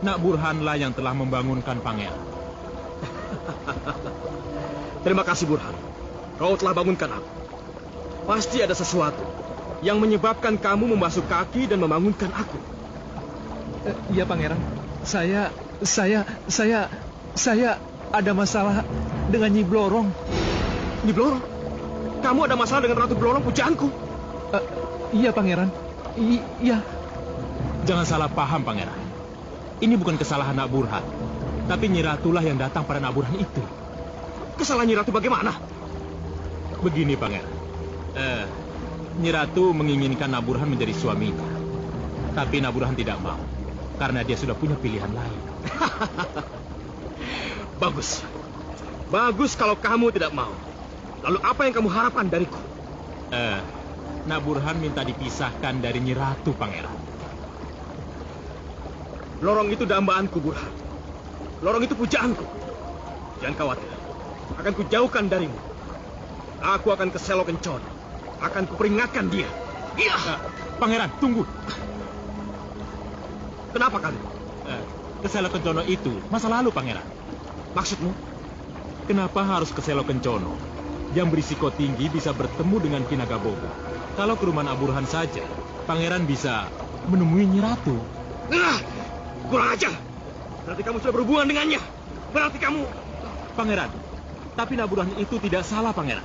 Nak Burhanlah yang telah membangunkan Pangeran. Terima kasih, Burhan. Kau telah bangunkan aku. Pasti ada sesuatu yang menyebabkan kamu membasuh kaki dan membangunkan aku. Iya, Pangeran. Saya ada masalah dengan Nyi Blorong. Nyi Blorong? Kamu ada masalah dengan Ratu Blorong, pujaanku? Iya, Pangeran. Iya. Jangan salah paham, Pangeran. Ini bukan kesalahan Nak Burhan, tapi Nyi Ratulah yang datang pada Nak Burhan itu. Kesalahan Nyi Ratu bagaimana? Begini, Pangeran. Nyi Ratu menginginkan Nak Burhan menjadi suaminya. Tapi Nak Burhan tidak mau, karena dia sudah punya pilihan lain. Bagus. Bagus kalau kamu tidak mau. Lalu apa yang kamu harapkan dariku? Nak Burhan minta dipisahkan dari Nyi Ratu, Pangeran. Lorong itu dambaanku, Burhan. Lorong itu pujaanku. Jangan khawatir. Akan kujauhkan darimu. Aku akan ke Selo Kencana. Akan kuperingatkan dia. Iya. Pangeran, tunggu. Kenapa kalian? Ke Selo Kencana itu masa lalu, Pangeran. Maksudmu? Kenapa harus ke Selo Kencana? Yang berisiko tinggi bisa bertemu dengan Ki Nagaboga. Kalau ke rumah Nak Burhan saja, Pangeran bisa menemui Nyi Ratu. Kurang ajar. Berarti kamu sudah berhubungan dengannya. Berarti kamu... Pangeran, tapi Nak Burhan itu tidak salah, Pangeran.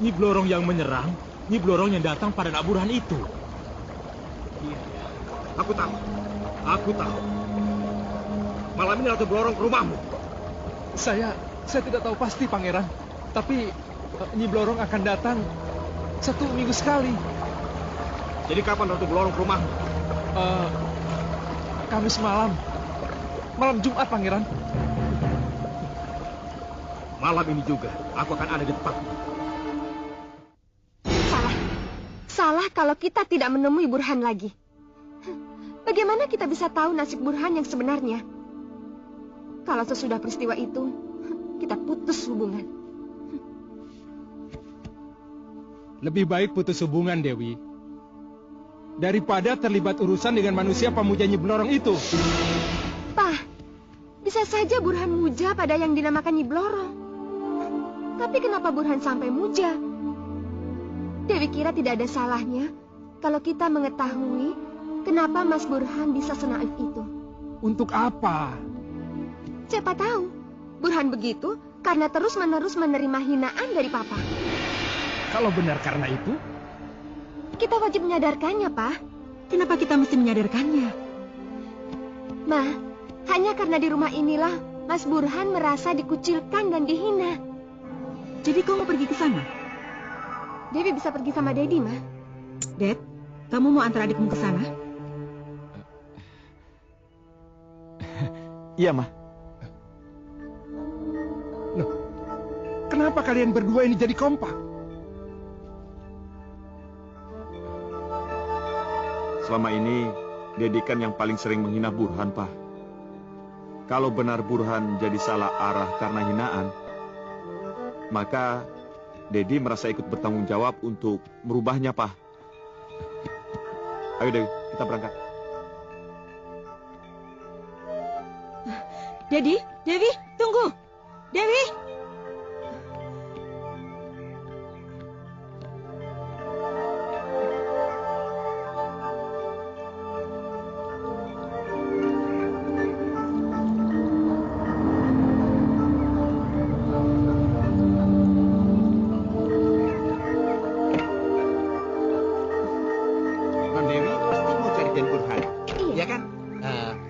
Nyi Blorong yang menyerang, Nyi Blorong yang datang pada Nak Burhan itu. Iya, aku tahu. Aku tahu. Malam ini Ratu Blorong ke rumahmu. Saya tidak tahu pasti, Pangeran. Tapi Nyi Blorong akan datang 1 minggu sekali. Jadi kapan Ratu Blorong ke rumahmu? Kamis malam. Malam Jumat, Pangeran. Malam ini juga aku akan ada di tempatmu. Salah kalau kita tidak menemui Burhan lagi. Bagaimana kita bisa tahu nasib Burhan yang sebenarnya? Kalau sesudah peristiwa itu, kita putus hubungan. Lebih baik putus hubungan, Dewi, daripada terlibat urusan dengan manusia pemuja Nyi Blorong itu. Pak, bisa saja Burhan muja pada yang dinamakan Nyi Blorong. Tapi kenapa Burhan sampai muja? Dewi kira tidak ada salahnya kalau kita mengetahui kenapa Mas Burhan bisa senaif itu. Untuk apa? Siapa tahu, Burhan begitu karena terus-menerus menerima hinaan dari Papa. Kalau benar karena itu, kita wajib menyadarkannya, Pak. Kenapa kita mesti menyadarkannya? Ma, hanya karena di rumah inilah Mas Burhan merasa dikucilkan dan dihina. Jadi kau mau pergi ke sana? Dewi bisa pergi sama Dedi, Ma. Dad, kamu mau antar adikmu ke sana? Iya, Ma. Loh, kenapa kalian berdua ini jadi kompak? Selama ini, Dedi kan yang paling sering menghina Burhan, Pak. Kalau benar Burhan jadi salah arah karena hinaan, maka Dedi merasa ikut bertanggung jawab untuk merubahnya, Pak. Ayo, Dewi, kita berangkat. Dewi, tunggu. Dewi.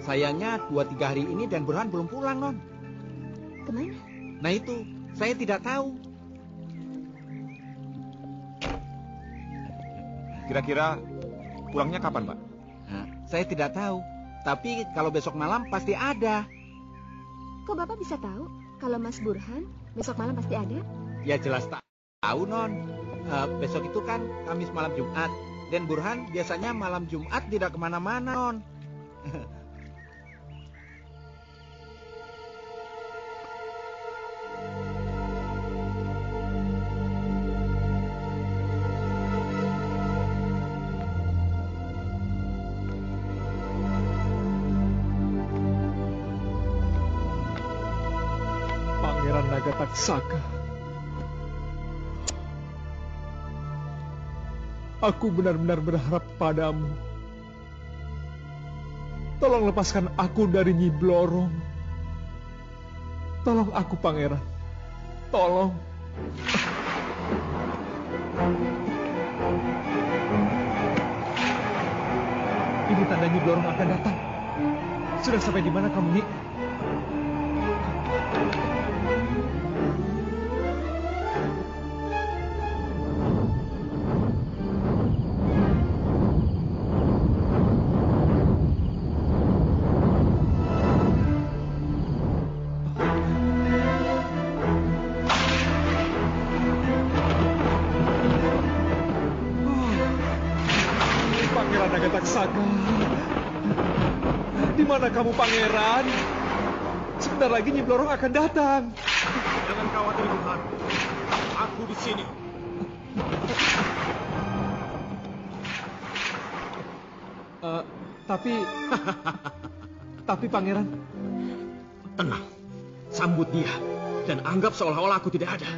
Sayangnya 2-3 hari ini Dan Burhan belum pulang, Non. Kemana? Nah itu, saya tidak tahu. Kira-kira pulangnya kapan, Pak? Nah, saya tidak tahu. Tapi kalau besok malam pasti ada. Kok Bapak bisa tahu kalau Mas Burhan besok malam pasti ada? Ya jelas tahu, Non. Besok itu kan Kamis malam Jumat. Dan Burhan biasanya malam Jumat tidak kemana-mana, Non. Pangeran Nagataksaka, aku benar-benar berharap padamu. Tolong lepaskan aku dari Nyi Blorong. Tolong aku, Pangeran. Tolong. Ini tanda Nyi Blorong akan datang. Sudah sampai di mana kamu, Nyi? Nagataksaka, di mana kamu, Pangeran? Sebentar lagi Nyi Blorong akan datang. Jangan khawatir, Burhan. Aku di sini. Tapi Pangeran, tenang, sambut dia dan anggap seolah-olah aku tidak ada.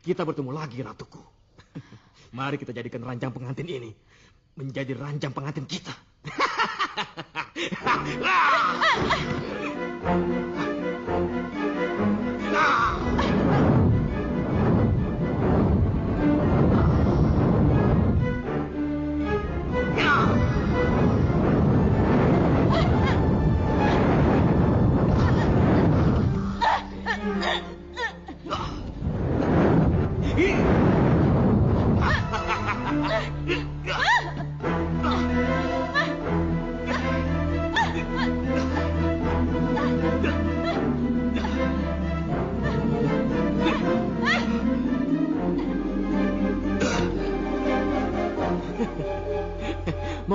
Kita bertemu lagi, Ratuku. Mari kita jadikan ranjang pengantin ini menjadi ranjang pengantin kita.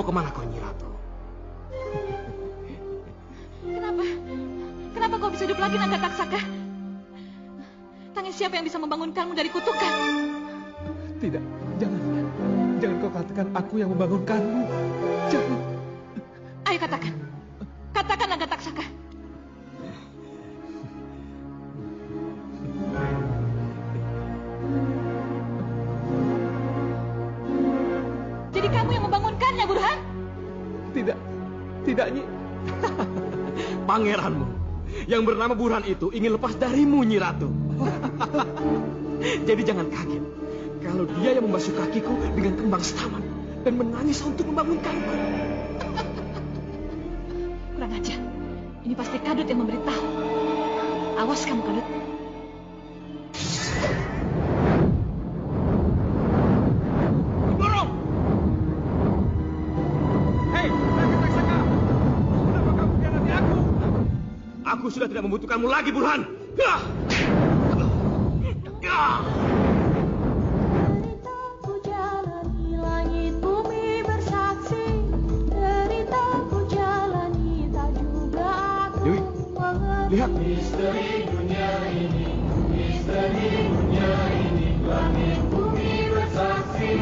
Mau kemana kau, Nyi Ratu? Kenapa? Kenapa kau bisa hidup lagi, Naga Taksaka? Tangis siapa yang bisa membangunkanmu dari kutukan? Tidak, jangan. Jangan kau katakan aku yang membangunkanmu. Jangan. Ayo katakan. Katakan, Naga Taksaka. Jadi kamu yang membangunkannya, Burhan? Tidak, tidak, Nyi. Pangeranmu yang bernama Burhan itu ingin lepas darimu, Nyi Ratu. Jadi jangan kaget kalau dia yang membasuh kakiku dengan kembang setaman dan menangis untuk membangunkanku. Kurang ajar. Ini pasti Kadut yang memberitahu. Awas kamu, Kadut. Dorong! Hei, Naga Taksaka! Kenapa kamu mengkhianati aku? Aku sudah tidak membutuhkanmu lagi, Burhan. Deritaku jalani, langit bumi bersaksi. Deritaku jalani, tak juga aku Dewi, lihat. Misteri dunia ini, langit bumi bersaksi.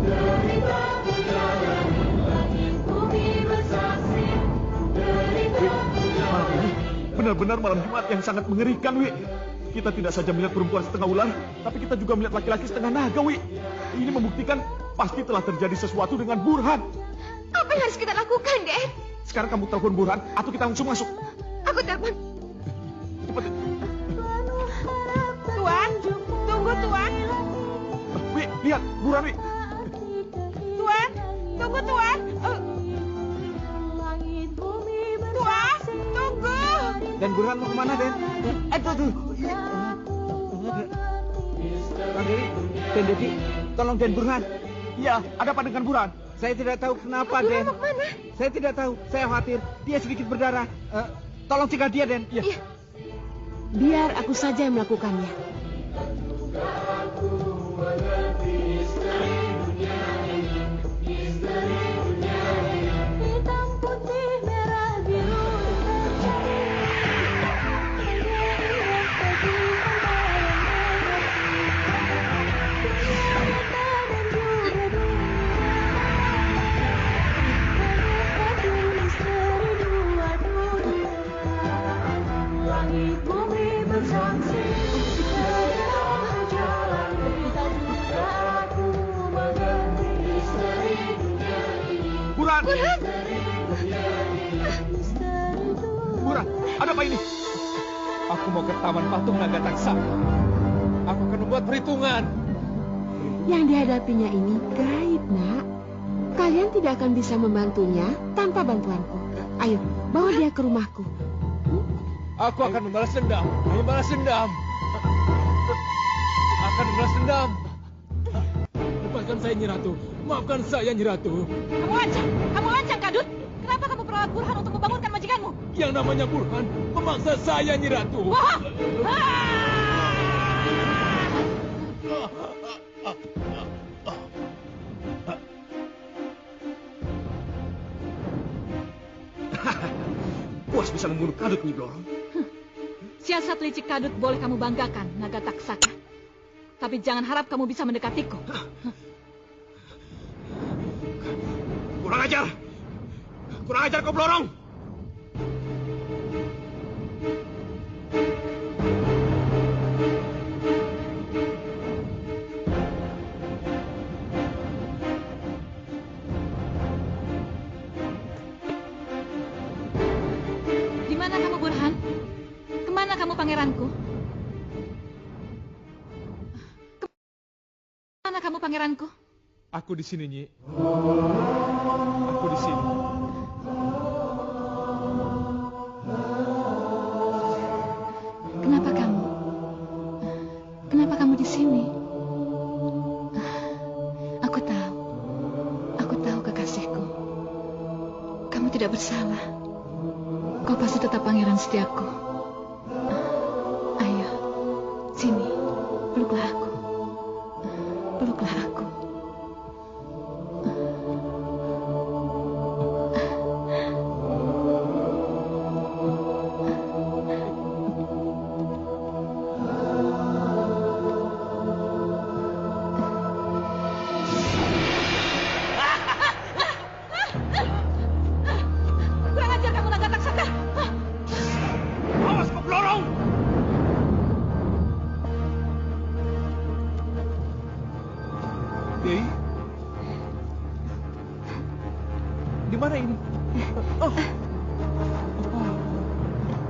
Deritaku jalani, langit bumi bersaksi. Deritaku Malam ini benar-benar malam Jumat yang sangat mengerikan, Wi. Kita tidak saja melihat perempuan setengah ular, tapi kita juga melihat laki-laki setengah naga, Wi. Ini membuktikan pasti telah terjadi sesuatu dengan Burhan. Apa yang harus kita lakukan, Den? Sekarang kamu telepon Burhan atau kita langsung masuk? Aku telepon. Cepat. Tuan, tunggu Tuan. Wi, lihat Burhan, Wi. Tuan, tunggu Tuan. Tuan, tunggu. Dan Burhan mau kemana, Den? Tuh. Bang Dewi, Den Devi, tolong Den Burhan. Ya, ada apa dengan Burhan? Saya tidak tahu kenapa, Den. Mau kemana? Saya tidak tahu. Saya khawatir. Dia sedikit berdarah. Tolong cegah dia, Den. Iya. Biar aku saja yang melakukannya. hitam putih merah biru langit bumi bersaksi. Aku jalani, tak juga aku mengerti misteri dunia ini. Burhan! Misteri Tuhan. Burhan, ada apa ini? Aku mau ke Taman Patung Naga Taksaka. Aku akan membuat perhitungan. Yang dihadapinya ini gaib, Nak. Kalian tidak akan bisa membantunya tanpa bantuanku. Ayo, bawa dia ke rumahku. Aku akan membalas dendam. Membalas dendam. Akan membalas dendam. Lepaskan saya, Nyi Ratu. Maafkan saya, Nyi Ratu. Kamu lancang, Kadut. Kenapa kamu perawat Burhan untuk membangunkan majikanmu? Yang namanya Burhan memaksa saya, Nyi Ratu. Bohong! Puas bisa membunuh Kadut, Nyi Blorong. Siasat licik Kadut boleh kamu banggakan, Naga Taksaka. Tapi jangan harap kamu bisa mendekatiku. Kurang ajar! Kurang ajar kau, Blorong! Di mana kamu, Burhan? Kemana kamu, pangeranku? Kemana kamu, pangeranku? Aku di sini, Nyi. Aku di sini. Kenapa kamu? Kenapa kamu di sini? Aku tahu. Aku tahu, kekasihku. Kamu tidak bersalah. Kau pasti tetap pangeran setiaku. Ayo, sini. Peluklah aku. Peluklah aku.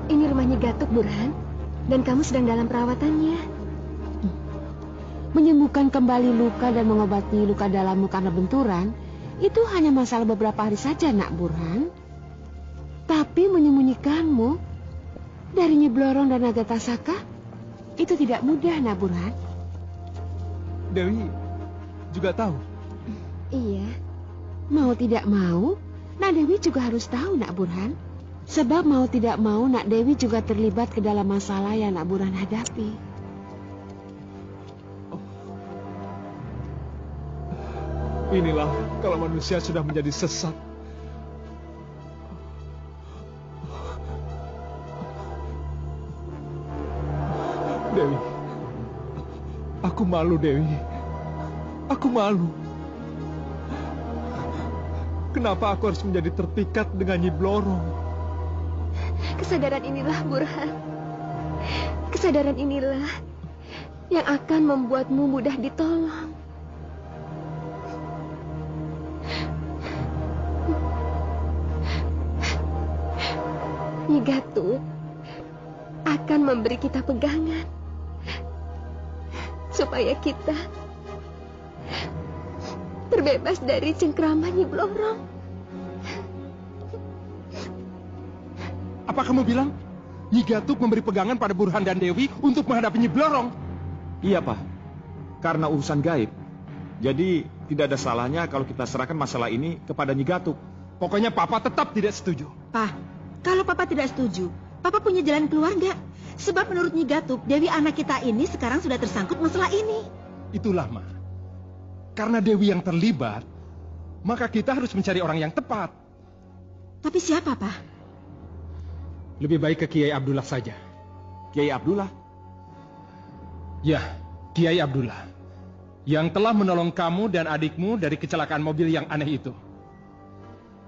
Ini rumahnya Gatuk, Burhan. Dan kamu sedang dalam perawatannya. Menyembuhkan kembali luka dan mengobati luka dalammu karena benturan, itu hanya masalah beberapa hari saja, Nak Burhan. Tapi menyembunyikanmu dari Nyi Blorong dan Naga Taksaka, itu tidak mudah, Nak Burhan. Dewi juga tahu? Iya. Mau tidak mau, Nak Dewi juga harus tahu, Nak Burhan. Sebab mau tidak mau, Nak Dewi juga terlibat ke dalam masalah yang Nak Burhan hadapi. Inilah kalau manusia sudah menjadi sesat. Dewi, aku malu, Dewi. Aku malu. Kenapa aku harus menjadi terpikat dengan Nyi Blorong? Kesadaran inilah, Burhan. Kesadaran inilah yang akan membuatmu mudah ditolong. Nyi Gatuk akan memberi kita pegangan supaya kita terbebas dari cengkraman Nyi Blorong. Apa kamu bilang Nyi Gatuk memberi pegangan pada Burhan dan Dewi untuk menghadapi Nyi Blorong? Iya, Pak. Karena urusan gaib. Jadi tidak ada salahnya kalau kita serahkan masalah ini kepada Nyi Gatuk. Pokoknya Papa tetap tidak setuju. Pak, kalau Papa tidak setuju, Papa punya jalan keluar nggak? Sebab menurut Nyi Gatuk, Dewi anak kita ini sekarang sudah tersangkut masalah ini. Itulah, Ma. Karena Dewi yang terlibat, maka kita harus mencari orang yang tepat. Tapi siapa, Pak? Lebih baik ke Kiai Abdullah saja. Kiai Abdullah? Ya, Kiai Abdullah. Yang telah menolong kamu dan adikmu dari kecelakaan mobil yang aneh itu.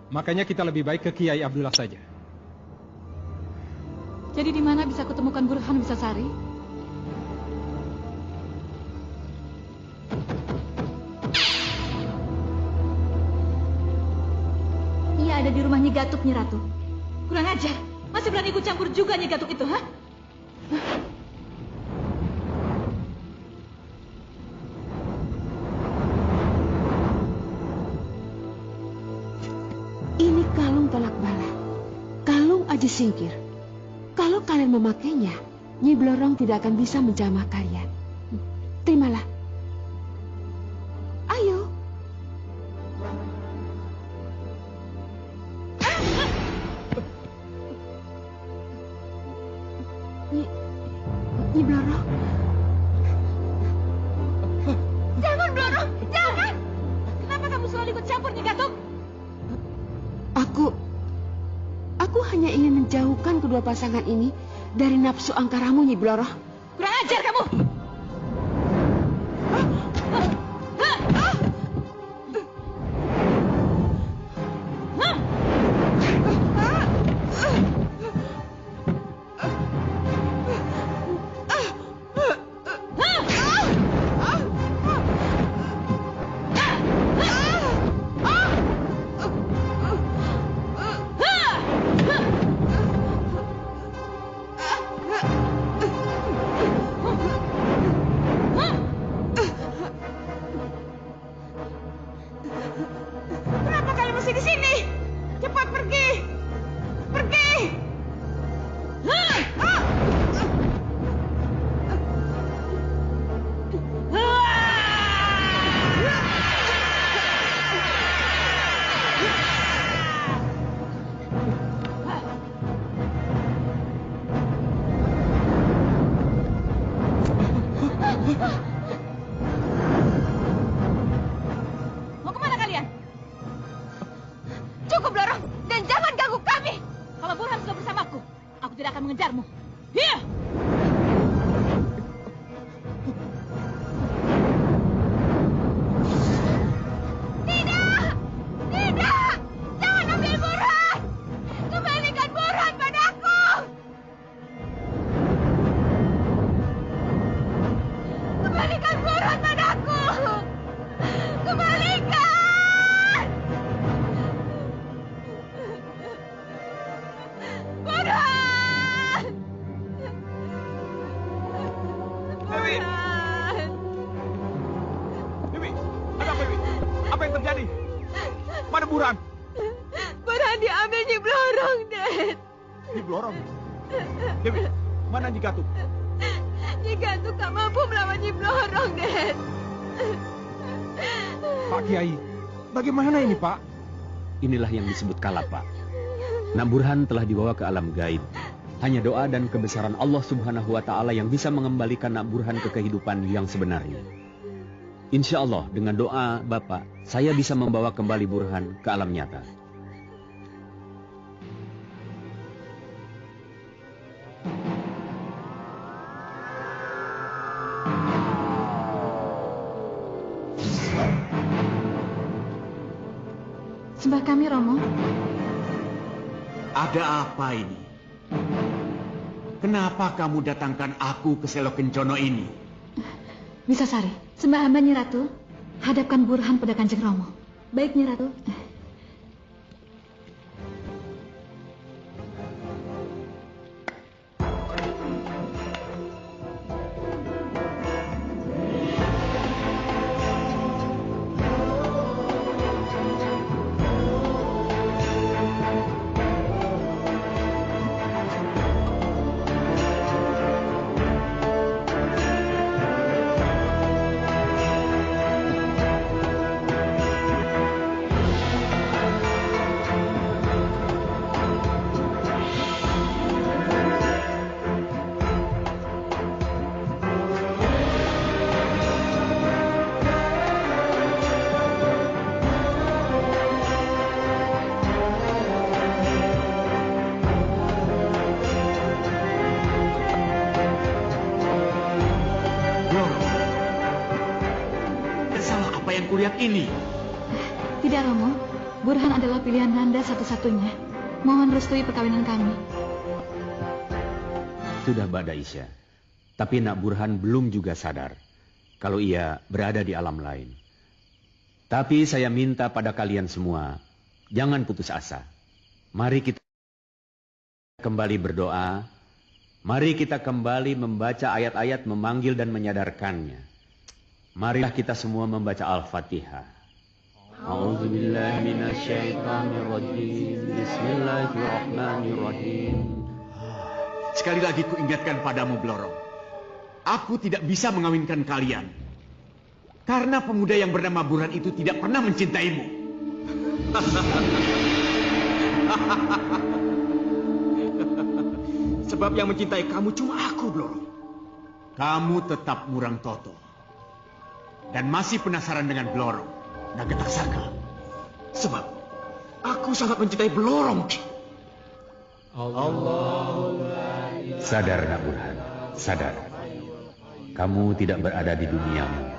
Makanya kita lebih baik ke Kiai Abdullah saja. Jadi di mana bisa kutemukan Burhan Wisasari? Ia ada di rumah Nyi Gatuk, Nyi Ratu. Kurang ajar. Masih berani ikut campur juga Nyi Gatuk itu, ha? Ini kalung tolak bala. Kalung Aji Singkir. Kalau kalian memakainya, Nyi Blorong tidak akan bisa menjamah kalian. Terimalah. Ayo. Nyi Blorong. Jangan, Blorong! Jangan! Kenapa kamu selalu ikut campur, Nyi Gatuk? Aku hanya ingin menjauhkan kedua pasangan ini dari nafsu angkaramu, Nyi Blorong. Kurang ajar kamu! Kenapa kalian masih di sini? Cepat pergi! Pergi! Mau kemana kalian? Cukup, Blorong, dan jangan ganggu kami. Kalau Burhan sudah bersamaku, aku tidak akan mengejarmu. Iya. Tidak! Tidak! Jangan ambil Burhan! Kembalikan Burhan padaku! Kembalikan Burhan padaku! Kembalikan! Burhan? Burhan diambil Nyi Blorong, Den. Nyi Blorong? Dewi, mana Nyi Gatuk? Nyi Gatuk tak mampu melawan Nyi Blorong, Den. Pak Kiai, bagaimana ini, Pak? Inilah yang disebut kalap, Pak. Nak Burhan telah dibawa ke alam gaib. Hanya doa dan kebesaran Allah Subhanahu wa Ta'ala yang bisa mengembalikan Nak Burhan ke kehidupan yang sebenarnya. Insya Allah dengan doa Bapak, saya bisa membawa kembali Burhan ke alam nyata. Sembah kami, Romo. Ada apa ini? Kenapa kamu datangkan aku ke Selo Kencono ini? Bisa Sari, sembah hamba Nyi Ratu, hadapkan Burhan pada Kanjeng Romo. Baik Nyi Ratu. Kulihat ini. Tidak, Romo. Burhan adalah pilihan Nanda satu-satunya. Mohon restui perkawinan kami. Sudah, Mbak Daisya. Tapi Nak Burhan belum juga sadar kalau ia berada di alam lain. Tapi saya minta pada kalian semua, jangan putus asa. Mari kita kembali berdoa. Mari kita kembali membaca ayat-ayat memanggil dan menyadarkannya. Marilah kita semua membaca Al-Fatihah. A'udzubillahi minasyaitonirrajim. Bismillahirrahmanirrahim. Sekali lagi kuingatkan padamu, Blorong. Aku tidak bisa mengawinkan kalian. Karena pemuda yang bernama Burhan itu tidak pernah mencintaimu. Sebab yang mencintai kamu cuma aku, Blorong. Kamu tetap Murang Toto. Dan masih penasaran dengan Blorong, Naga Taksaka. Sebab aku sangat mencintai Blorong. Sadar, Nak Burhan, sadar. Kamu tidak berada di duniamu.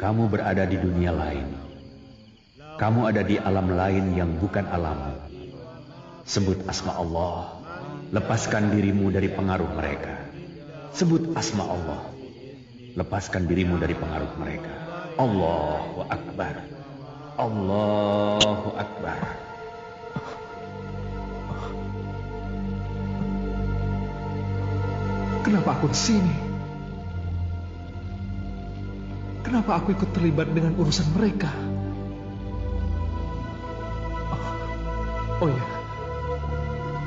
Kamu berada di dunia lain. Kamu ada di alam lain yang bukan alammu. Sebut asma Allah. Lepaskan dirimu dari pengaruh mereka. Sebut asma Allah. Lepaskan dirimu dari pengaruh mereka. Allahu Akbar. Allahu Akbar. Kenapa aku di sini? Kenapa aku ikut terlibat dengan urusan mereka? Oh ya,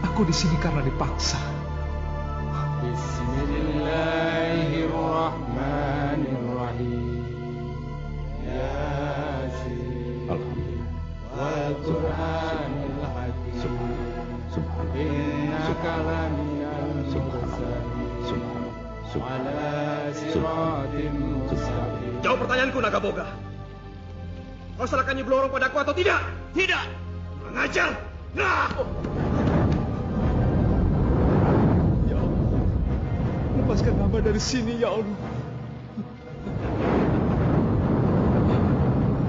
aku di sini karena dipaksa. Bismillahirrahmanirrahim. Yasin. Wal Qur'anil Hakim. Innaka laminal mursalin. Ala siratin mustaqim. Jawab pertanyaanku, Naga Boga. Kau serahkan Nyi Blorong padaku atau tidak? Tidak. Mengajar. Nah. Lepaskan hamba dari sini, ya Allah.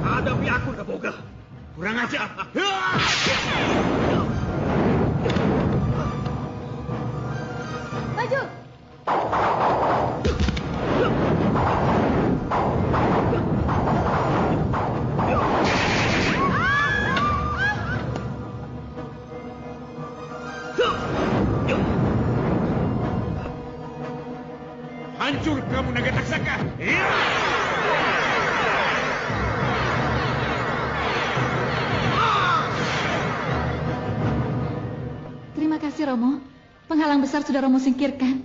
Hadapi aku, Naga Boga. Kurang ajar. Maju. Hancur kamu, Naga Taksaka. Terima kasih, Romo. Penghalang besar sudah Romo singkirkan.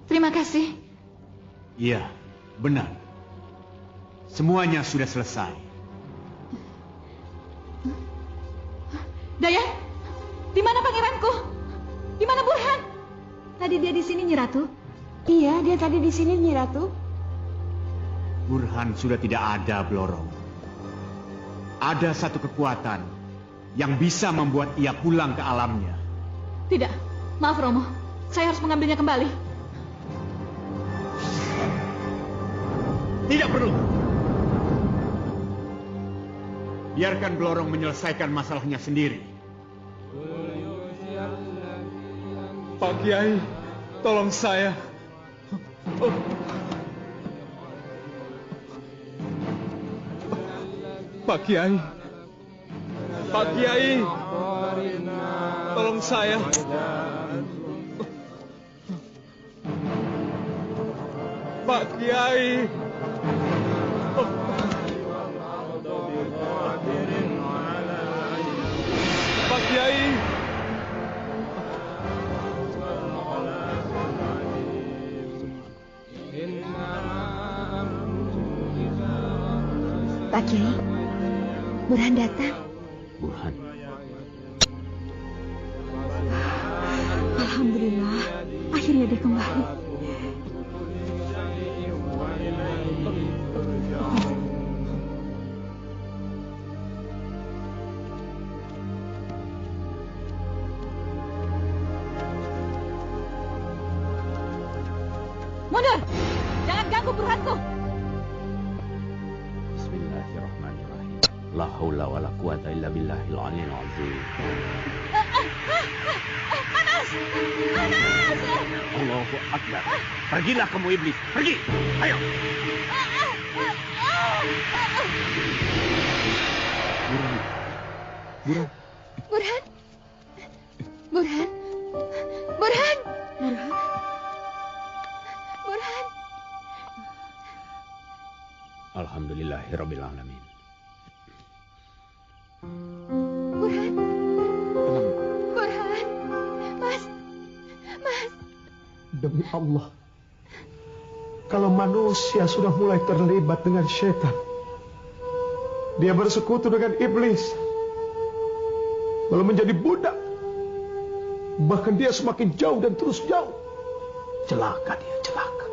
Terima kasih. Iya, benar. Semuanya sudah selesai. Dayan, di mana pangeranku? Di mana Burhan? Tadi dia di sini, Nyi Ratu. Iya, dia tadi di sini, Nyi Ratu. Burhan sudah tidak ada, Blorong. Ada satu kekuatan yang bisa membuat ia pulang ke alamnya. Tidak, maaf Romo. Saya harus mengambilnya kembali. Tidak perlu. Biarkan Blorong menyelesaikan masalahnya sendiri. Pak Kiai, tolong saya. Pak Kiai. Pak Kiai. Tolong saya. Pak Kiai. Pak Kiai. Pak Kiai, Burhan datang. Burhan. Alhamdulillah, akhirnya dia kembali. Mundur! Jangan ganggu Burhanku! Bismillahirrahmanirrahim. La haula wala quwata illa billahil aliyyil azim. Panas! Panas! Allahu Akbar. Pergilah kamu iblis. Pergi. Ayo. Burhan. Burhan. Burhan. Burhan. Burhan. Burhan. Alhamdulillahirabbil alamin. Burhan. Burhan. Mas. Mas. Demi Allah, kalau manusia sudah mulai terlibat dengan setan, dia bersekutu dengan iblis, lalu menjadi budak, bahkan dia semakin jauh dan terus jauh, celaka dia, celaka.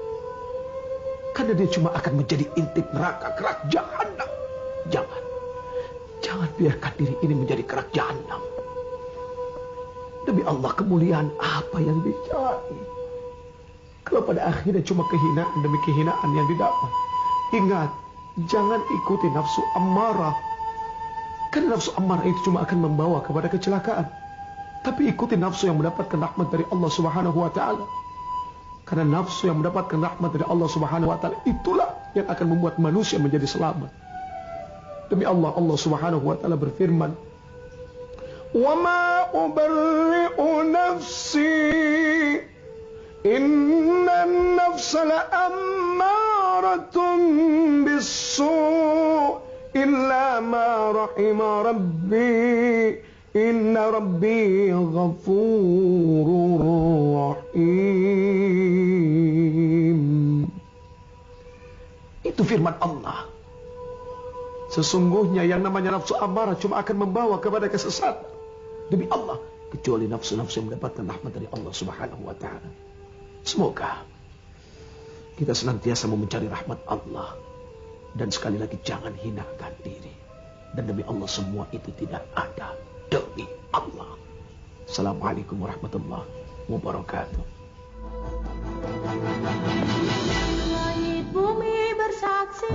Karena dia cuma akan menjadi intip neraka, kerak jahanam. Jangan biarkan diri ini menjadi kerak jahanam. Demi Allah, kemuliaan apa yang dicari? Kalau pada akhirnya cuma kehinaan demi kehinaan yang didapat. Ingat, jangan ikuti nafsu ammarah. Karena nafsu ammarah itu cuma akan membawa kepada kecelakaan. Tapi ikuti nafsu yang mendapatkan rahmat dari Allah Subhanahu wa taala. Karena nafsu yang mendapatkan rahmat dari Allah Subhanahu wa taala itulah yang akan membuat manusia menjadi selamat. Demi Allah, Allah Subhanahu wa taala berfirman, "Wa ma ubarri'u nafsi, innan nafsa la'ammaratun bis-su' illa ma rahima rabbi, inna rabbi ghafurur rahim." Itu firman Allah. Sesungguhnya yang namanya nafsu amarah cuma akan membawa kepada kesesatan. Demi Allah, kecuali nafsu-nafsu yang mendapatkan rahmat dari Allah Subhanahu wa taala. Semoga kita senantiasa mencari rahmat Allah. Dan sekali lagi, jangan hinakan diri. Dan demi Allah, semua itu tidak ada. Demi Allah. Assalamualaikum warahmatullahi wabarakatuh. Langit bumi bersaksi